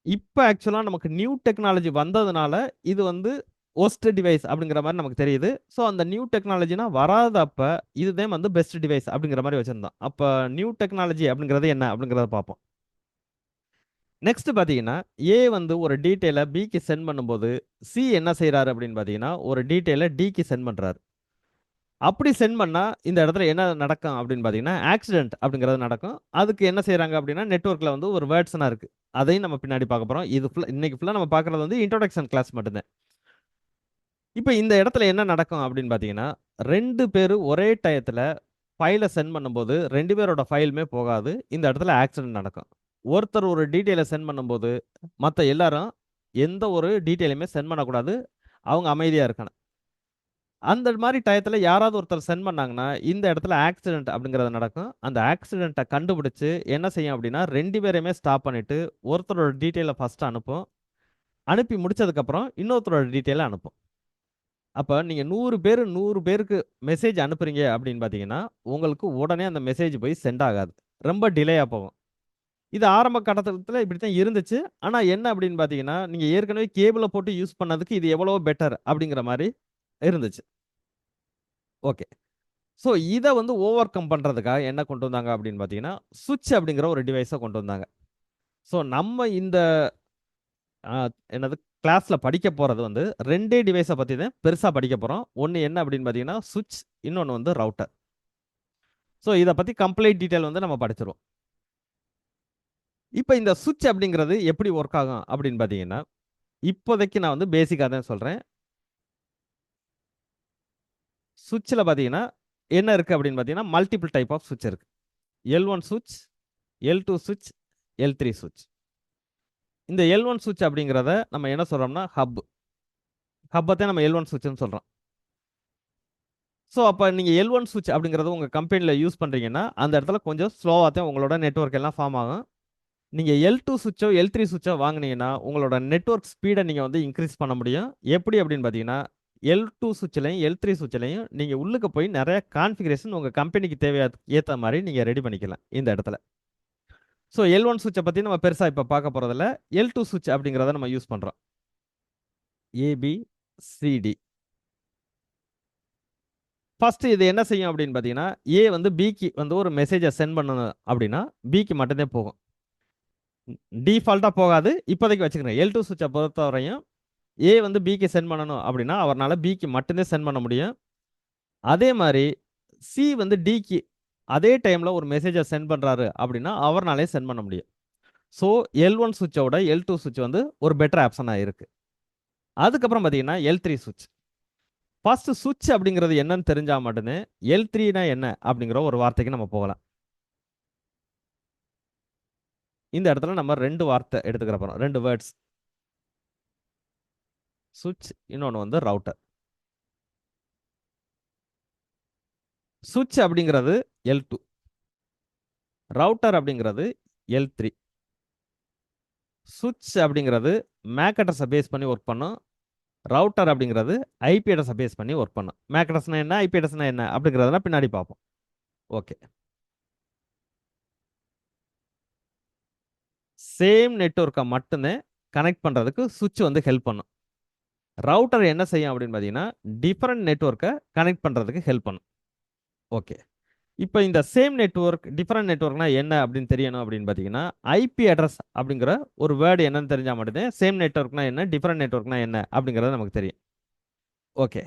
இப்போ ஆக்சுவலாக நமக்கு நியூ டெக்னாலஜி வந்ததுனால இது வந்து ஒஸ்ட் டிவைஸ் அப்படிங்கிற மாதிரி நமக்கு தெரியுது. ஸோ அந்த நியூ டெக்னாலஜினா வராதப்ப இதுதான் வந்து பெஸ்ட் டிவைஸ் அப்படிங்கிற மாதிரி வச்சிருந்தோம். அப்போ நியூ டெக்னாலஜி அப்படிங்கிறது என்ன அப்படிங்கிறத பார்ப்போம். நெக்ஸ்ட் பார்த்தீங்கன்னா, ஏ வந்து ஒரு டீட்டெயிலை பிக்கு சென்ட் பண்ணும்போது சி என்ன செய்றாரு அப்படின்னு பார்த்தீங்கன்னா, ஒரு டீட்டெயிலை டிக்கு சென்ட் பண்ணுறாரு. அப்படி சென்ட் பண்ணா இந்த இடத்துல என்ன நடக்கும் அப்படின்னு பார்த்தீங்கன்னா, ஆக்சிடென்ட் அப்படிங்கிறது நடக்கும். அதுக்கு என்ன செய்றாங்க அப்படின்னா, நெட்வொர்க்ல வந்து ஒரு வேர்ட்ஸ்லாம் இருக்கு. அதையும் நம்ம பின்னாடி பார்க்க போறோம். இது இன்னைக்கு ஃபுல்லா நம்ம பார்க்குறது வந்து இன்ட்ரோடக்ஷன் கிளாஸ் மட்டும்தான். இப்போ இந்த இடத்துல என்ன நடக்கும் அப்படின்னு பார்த்தீங்கன்னா, 2 பேரு ஒரே டயத்துல ஃபைல சென்ட் பண்ணும்போது 2 பேரோட ஃபைலுமே போகாது. இந்த இடத்துல ஆக்சிடென்ட் நடக்கும். ஒருத்தர் ஒரு டீட்டெயிலை சென்ட் பண்ணும்போது, மத்த எல்லாரும் எந்த ஒரு டீட்டெயிலுமே சென்ட் பண்ணக்கூடாது. அவங்க அமைதியா இருக்கணும். அந்த மாரி டயத்துல யாராவது ஒருத்தர் சென்ட் பண்ணாங்கன்னா, இந்த இடத்துல ஆக்சிடென்ட் அப்படிங்கிறது நடக்கும். அந்த ஆக்சிடென்ட்ட கண்டுபிடிச்சு என்ன செய்யும் அப்படின்னா, 2 பேரையுமே ஸ்டாப் பண்ணிட்டு, ஒருத்தரோட டீட்டெயில ஃபர்ஸ்ட் அனுப்பும். அனுப்பி முடிச்சதுக்கப்புறம் இன்னொருத்தரோட டீட்டெயில அனுப்பும். அப்ப நீங்க 100 பேரு 100 பேருக்கு மெசேஜ் அனுப்புறீங்க அப்படின்னு பார்த்தீங்கன்னா, உங்களுக்கு உடனே அந்த மெசேஜ் போய் சென்ட் ஆகாது. ரொம்ப டிலேயா போகும். இது ஆரம்ப கட்டத்துல இப்படித்தான் இருந்துச்சு. ஆனா என்ன அப்படின்னு பார்த்தீங்கன்னா, நீங்க ஏற்கனவே கேபிள போட்டு யூஸ் பண்ணதுக்கு இது எவ்வளவோ பெட்டர் அப்படிங்கிற மாரி இருந்துச்சு. ஓகே. ஸோ இத வந்து ஓவர் கம் பண்றதுக்காக என்ன கொண்டு வந்தாங்க அப்படின்னு பார்த்தீங்கன்னா, சுவிட்ச் அப்படிங்கிற ஒரு டிவைஸ கொண்டு வந்தாங்க. ஸோ நம்ம இந்த அ என்னது கிளாஸ்ல படிக்க போறது வந்து 2டே டிவைஸ பத்தி தான் பெருசா படிக்க போறோம். ஒண்ணு என்ன அப்படின்னு பார்த்தீங்கன்னா, சுவிட்ச், இன்னொன்னு வந்து ரவுட்டர். ஸோ இத பத்தி கம்ப்ளீட் டீடைல் வந்து நம்ம படிச்சுருவோம். இப்ப இந்த சுவிட்ச் அப்படிங்கிறது எப்படி வொர்க் ஆகும் அப்படின்னு பார்த்தீங்கன்னா, இப்போதைக்கு நான் வந்து பேசிக்கா தான் சொல்றேன். சுவிட்ச்ல பார்த்தீங்கன்னா, என்ன இருக்கு அப்படின்னு பார்த்தீங்கன்னா, மல்டிபிள் டைப் ஆஃப் சுவிட்ச் இருக்கு. L1 சுவிட்ச், L2 சுவிட்ச், L3 சுவிட்ச். இந்த L1 சுவிட்ச் அப்படிங்கிறத நம்ம என்ன சொல்றோம்னா, ஹப். ஹப்பத்தான் நம்ம L1 சுவிட்ச்னு சொல்றோம். ஸோ அப்ப நீங்க L1 சுவிட்ச் அப்படிங்கிறத உங்க கம்பெனில யூஸ் பண்றீங்கன்னா, அந்த இடத்துல கொஞ்சம் ஸ்லோவா தான் உங்களோட நெட்வொர்க் எல்லாம் ஃபார்ம் ஆகும். நீங்க L2 சுவிட்சோ, L3 சுவிட்சோ வாங்குனீங்கன்னா, உங்களோட நெட்வொர்க் ஸ்பீட நீங்க வந்து இன்கிரீஸ் பண்ண முடியும். எப்படி அப்படின்னு பார்த்தீங்கன்னா, L2 சுவிட்ச்லயும், L3 சுவிட்ச்லயும் நீங்க உள்ளுக்க போய் நெறைய கான்ஃபிகரேஷன் உங்க கம்பெனிக்கு ஏத்த மாரி நீங்க ரெடி பண்ணிக்கலாம் இந்த இடத்துல. ஸோ L1 சுவிட்ச பத்தி நம்ம பெருசா இப்ப பார்க்க போறதில்ல. L2 சுவிட்ச் அப்படிங்கிறத நம்ம யூஸ் பண்றோம். ஏபிசிடி. ஃபர்ஸ்ட் இது என்ன செய்யும் அப்படின்னு பார்த்தீங்கன்னா, ஏ வந்து பிக்கு வந்து ஒரு மெசேஜ சென்ட் பண்ணணும் அப்படின்னா, பிக்கு மட்டும் தான் போகும். டிஃபால்ட்டா போகாது. இப்போதைக்கு வச்சுக்கிறேன். L2 சுவிட்ச பொறுத்தவரையும் ஏ வந்து பிக்கு சென்ட் பண்ணணும் அப்படின்னா, அவர்னால பிக்கு மட்டும் தான் சென்ட் பண்ண முடியும். அதே மாரி சி வந்து டிக்கு அதே டைம்ல ஒரு மெசேஜ சென்ட் பண்றாரு அப்படின்னா, அவர்னாலயும் சென்ட் பண்ண முடியும். ஸோ L1 சுவிட்சோட L2 சுவிட்ச் வந்து ஒரு பெட்டர் ஆப்ஷனா இருக்கு. அதுக்கப்புறம் பார்த்தீங்கன்னா, L3 சுவிட்ச். ஃபர்ஸ்ட் சுவிட்ச் அப்படிங்கிறது என்னன்னு தெரிஞ்சா மட்டுமே L3னா என்ன அப்படிங்கிற ஒரு வார்த்தைக்கு நம்ம போகலாம். இந்த இடத்துல நம்ம 2 வார்த்தை எடுத்துக்கிற போறோம். 2 வேர்ட்ஸ். சுவிட்ச், இன்னொன்னு வந்து ரவுட்டர். சுவிட்ச் அப்படிங்கிறது L2. ரவுட்டர் அப்படிங்கிறது L3. சுவிட்ச் அப்படிங்கிறது மேக் அட்ரஸ பேஸ் பண்ணி ஒர்க் பண்ணும். ரவுட்டர் அப்படிங்கிறது ஐபி அட்ரஸ பேஸ் பண்ணி ஒர்க் பண்ணும். மேக் அட்ரஸ்னா என்ன, ஐபி அட்ரஸ்னா என்ன அப்படிங்கிறதெல்லாம் பின்னாடி பார்ப்போம். ஓகே. சேம் நெட்வொர்க்கை மட்டுமே கனெக்ட் பண்றதுக்கு சுவிட்ச் வந்து ஹெல்ப் பண்ணும். ரவுட்டர் என்ன செய்யும் அப்படின்னு பார்த்தீங்கன்னா டிஃபரெண்ட் நெட்வொர்க்கை கனெக்ட் பண்ணுறதுக்கு ஹெல்ப் பண்ணும். ஓகே, இப்போ இந்த சேம் நெட்வொர்க் டிஃபரெண்ட் நெட்வொர்க்னா என்ன அப்படின்னு தெரியணும் அப்படின்னு பார்த்தீங்கன்னா ஐபி அட்ரஸ் அப்படிங்கிற ஒரு வேர்டு என்னன்னு தெரிஞ்சால் மட்டும்தான் சேம் நெட்வொர்க்னா என்ன டிஃபரெண்ட் நெட்வொர்க்னா என்ன அப்படிங்கிறது நமக்கு தெரியும். ஓகே,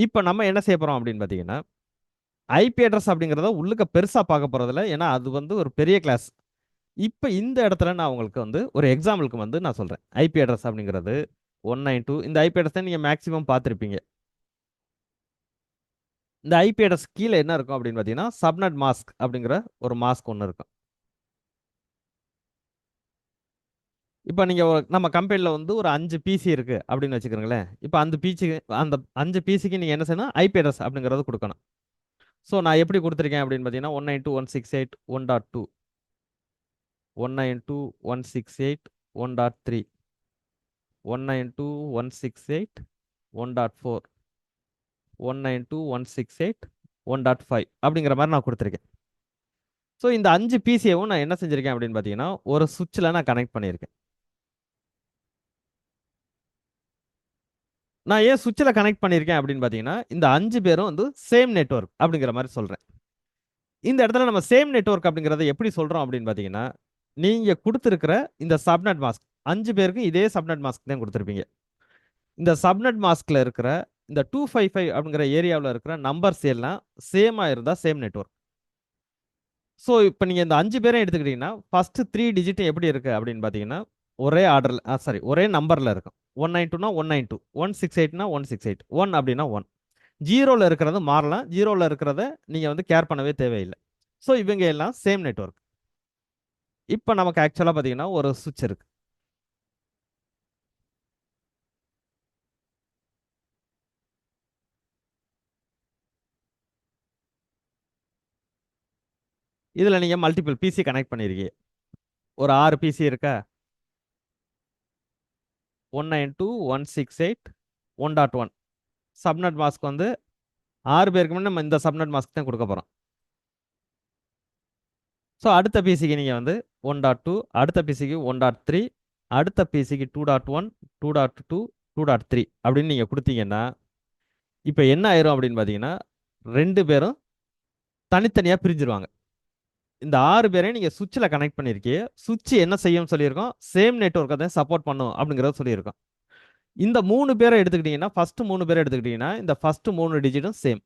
இப்போ நம்ம என்ன செய்ய போகிறோம் அப்படின்னு பார்த்தீங்கன்னா ஐபி அட்ரஸ் அப்படிங்கிறத உள்ளுக்க பெருசாக பார்க்க போகிறதில்ல, ஏன்னா அது வந்து ஒரு பெரிய கிளாஸ். இப்போ இந்த இடத்துல நான் உங்களுக்கு வந்து ஒரு எக்ஸாம்பிளுக்கு வந்து நான் சொல்கிறேன். ஐபி அட்ரஸ் அப்படிங்கிறது 192. இந்த ஐபி அட்ரஸ் நீங்கள் மேக்ஸிமம் பார்த்துருப்பீங்க. இந்த ஐபி அட்ரஸ் கீழே என்ன இருக்கும் அப்படின்னு பார்த்தீங்கன்னா சப்நெட் மாஸ்க் அப்படிங்கிற ஒரு மாஸ்க் ஒன்று இருக்கும். இப்போ நீங்கள் நம்ம கம்பெனியில் வந்து ஒரு 5 பிசி இருக்குது அப்படின்னு வச்சுக்கிறீங்களேன். இப்போ அந்த 5 பிசிக்கு நீங்கள் என்ன செய்யணும், ஐபி அட்ரஸ் அப்படிங்கிறது கொடுக்கணும். ஸோ நான் எப்படி கொடுத்துருக்கேன் அப்படின்னு பார்த்தீங்கன்னா 192.168.1.2, 192.168.1.3, 192.168.1.4, 192.168.1.5 அப்படிங்கிற மாதிரி நான் கொடுத்துருக்கேன். ஸோ இந்த 5 பிசியவும் நான் என்ன செஞ்சுருக்கேன் அப்படின்னு பார்த்தீங்கன்னா ஒரு சுவிட்சில் நான் கனெக்ட் பண்ணியிருக்கேன். நான் ஏன் சுவிட்சில் கனெக்ட் பண்ணியிருக்கேன் அப்படின்னு பார்த்தீங்கன்னா இந்த 5 பேரும் வந்து சேம் நெட்வொர்க் அப்படிங்கிற மாதிரி சொல்கிறேன். இந்த இடத்துல நம்ம சேம் நெட்வொர்க் அப்படிங்கிறத எப்படி சொல்கிறோம் அப்படின்னு பார்த்தீங்கன்னா நீங்கள் கொடுத்துருக்கிற இந்த சப்நெட் மாஸ்க் 5 பேருக்கும் இதே சப்நெட் மாஸ்க் தான் கொடுத்துருப்பீங்க. இந்த சப்நெட் மாஸ்கில் இருக்கிற இந்த 255 அப்படிங்கிற ஏரியாவில் இருக்கிற நம்பர்ஸ் எல்லாம் சேமாக இருந்தால் சேம் நெட்வொர்க். ஸோ இப்போ நீங்கள் இந்த 5 பேரையும் எடுத்துக்கிட்டிங்கன்னா ஃபஸ்ட்டு 3 டிஜிட்டும் எப்படி இருக்குது அப்படின்னு பார்த்தீங்கன்னா ஒரே ஆர்டரில் ஒரே நம்பரில் இருக்கும். 192னா 192, 168னா 168, 1 அப்படின்னா 1. ஜீரோவில் இருக்கிறது மாறலாம், ஜீரோவில் இருக்கிறத நீங்கள் வந்து கேர் பண்ணவே தேவையில்லை. ஸோ இவங்க எல்லாம் சேம் நெட்வொர்க். இப்போ நமக்கு ஆக்சுவலாக பார்த்தீங்கன்னா ஒரு சுவிட்ச் இருக்கு. இதில் நீங்கள் மல்டிபிள் பிசி கனெக்ட் பண்ணியிருக்கீங்க. ஒரு 6 பிசி இருக்கா, 192.168.1.1 சப்நெட் மாஸ்க் வந்து 6 பேருக்கு முன்னாடி நம்ம இந்த சப்நெட் மாஸ்க் தான் கொடுக்க போகிறோம். ஸோ அடுத்த பிசிக்கு நீங்கள் வந்து 1.2, அடுத்த பிசிக்கு 1.3, அடுத்த பிசிக்கு 2.1, 2.2, 2.3 அப்படின்னு நீங்கள் கொடுத்தீங்கன்னா இப்போ என்ன ஆயிரும் அப்படின்னு பார்த்தீங்கன்னா 2 பேரும் தனித்தனியாக பிரிஞ்சிருவாங்க. இந்த 6 பேரையும் நீங்கள் சுவிட்சில் கனெக்ட் பண்ணியிருக்கீங்க. சுவிட்ச் என்ன செய்யும்னு சொல்லியிருக்கோம், சேம் நெட்வொர்க்கை தான் சப்போர்ட் பண்ணும் அப்படிங்கிறத சொல்லியிருக்கோம். இந்த 3 பேரை எடுத்துக்கிட்டிங்கன்னா ஃபர்ஸ்ட் 3 பேரை எடுத்துக்கிட்டிங்கன்னா இந்த ஃபர்ஸ்ட் 3 டிஜிட்டும் சேம்.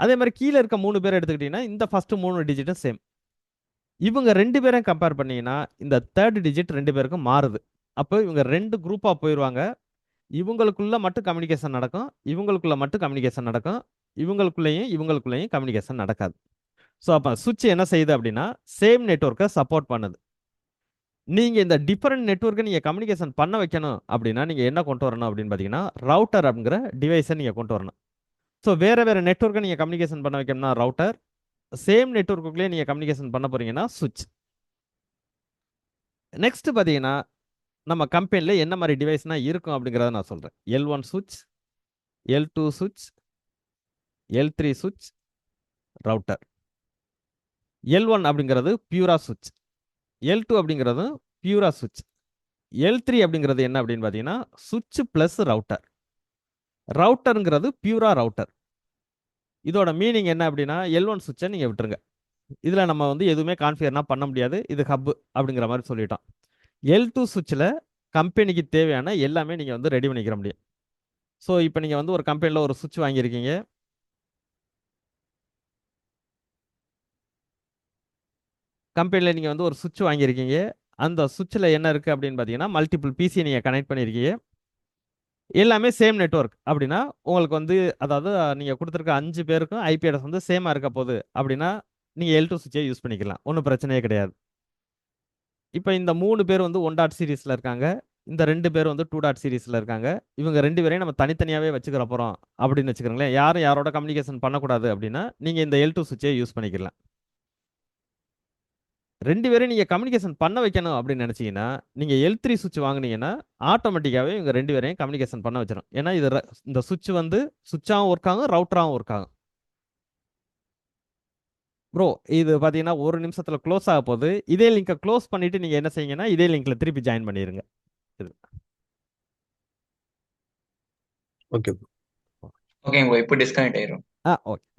அதே மாதிரி கீழே இருக்க 3 பேரை எடுத்துக்கிட்டிங்கன்னா இந்த ஃபர்ஸ்ட் 3 டிஜிட்டும் சேம். இவங்க 2 பேரையும் கம்பேர் பண்ணீங்கன்னா இந்த தேர்ட் டிஜிட் 2 பேருக்கும் மாறுது. அப்போ இவங்க 2 குரூப்பாக போயிடுவாங்க. இவங்களுக்குள்ள மட்டும் கம்யூனிகேஷன் நடக்கும், இவங்களுக்குள்ள மட்டும் கம்யூனிகேஷன் நடக்கும், இவங்களுக்குள்ளேயும் கம்யூனிகேஷன் நடக்காது. ஸோ அப்போ சுவிட்ச் என்ன செய்யுது அப்படின்னா சேம் நெட்வொர்க்கை சப்போர்ட் பண்ணுது. நீங்கள் இந்த டிஃபரெண்ட் நெட்வொர்க்கை நீங்கள் கம்யூனிகேஷன் பண்ண வைக்கணும் அப்படின்னா நீங்கள் என்ன கொண்டு வரணும் அப்படின்னு பார்த்தீங்கன்னா ரவுட்டர் அப்படிங்கிற டிவைஸை நீங்கள் கொண்டு வரணும். ஸோ வேறு நெட்வொர்க்கை நீங்கள் கம்யூனிகேஷன் பண்ண வைக்கணும்னா ரவுட்டர், சேம் நெட்வொர்க்குள்ளேயே நீங்கள் கம்யூனிகேஷன் பண்ண போறீங்கன்னா சுவிட்ச். நெக்ஸ்ட் பார்த்தீங்கன்னா நம்ம கம்பெனியில் என்ன மாதிரி டிவைஸ்னா இருக்கும் அப்படிங்கிறத நான் சொல்கிறேன். L1 சுவிட்ச், L2 சுவிட்ச், L3 சுவிட்ச், ரவுட்டர். L1 அப்படிங்கிறது பியூரா சுவிட்ச், L2 அப்படிங்கிறது பியூரா சுவிட்ச், L3 அப்படிங்கிறது என்ன அப்படின்னு பார்த்தீங்கன்னா சுவிட்ச் ப்ளஸ் ரவுட்டர். ரவுட்டருங்கிறது பியூரா ரவுட்டர். இதோட மீனிங் என்ன அப்படின்னா L1 சுவிட்சை நீங்கள் விட்டுருங்க, இதில் நம்ம வந்து எதுவுமே கான்ஃபிகர்னா பண்ண முடியாது, இது ஹப் அப்படிங்கிற மாதிரி சொல்லிட்டோம். L2 சுவிட்சில் கம்பெனிக்கு தேவையான எல்லாமே நீங்கள் வந்து ரெடி பண்ணிக்கிற முடியும். ஸோ இப்போ நீங்கள் வந்து ஒரு கம்பெனியில் ஒரு சுவிட்ச் வாங்கியிருக்கீங்க, கம்பெனியில் நீங்கள் வந்து ஒரு சுவிட்ச் வாங்கியிருக்கீங்க. அந்த சுவிட்சில் என்ன இருக்குது அப்படின்னு பார்த்தீங்கன்னா மல்டிபிள் பிசி நீங்கள் கனெக்ட் பண்ணியிருக்கீங்க, எல்லாமே சேம் நெட்வொர்க் அப்படின்னா உங்களுக்கு வந்து அதாவது நீங்கள் கொடுத்துருக்க 5 பேருக்கும் ஐபி அட்ரஸ் வந்து சேமாக இருக்க போகுது அப்படின்னா நீங்கள் L2 சுவிட்சே யூஸ் பண்ணிக்கலாம், ஒன்றும் பிரச்சனையே கிடையாது. இப்போ இந்த 3 பேர் வந்து 1 டாட் சீரீஸில் இருக்காங்க, இந்த 2 பேர் வந்து 2 டாட் சீரீஸில் இருக்காங்க. இவங்க 2 பேரையும் நம்ம தனித்தனியாகவே வச்சுக்கிற போகிறோம் அப்படின்னு வச்சுக்கிறோங்களேன். யாரும் யாரோட கம்யூனிகேஷன் பண்ணக்கூடாது அப்படின்னா நீங்கள் இந்த L2 சுவிட்சே யூஸ் பண்ணிக்கலாம். 2 பேரையும் நீங்கள் கம்யூனிகேஷன் பண்ண வைக்கணும் அப்படின்னு நினச்சிங்கன்னா நீங்கள் L3 சுவிட்ச் வாங்கினீங்கன்னா ஆட்டோமேட்டிக்காகவே இவங்க 2 பேரையும் கம்யூனிகேஷன் பண்ண வச்சிடும். ஏன்னா இது இந்த சுவிட்ச் வந்து சுவிட்சாகவும் ஒர்க் ஆகும், ரவுட்டராகவும் ஒர்க் ஆகும். ப்ரோ இது பார்த்தீங்கன்னா 1 நிமிஷத்தில் க்ளோஸ் ஆக போகுது. இதே லிங்கை க்ளோஸ் பண்ணிவிட்டு நீங்கள் என்ன செய்யுங்கன்னா இதே லிங்கில் திருப்பி ஜாயின் பண்ணிடுங்க. இது ஓகே. ஓகேங்க ப்ரோ, இப்போ டிஸ்கனெக்ட் ஆயிரும். ஓகே.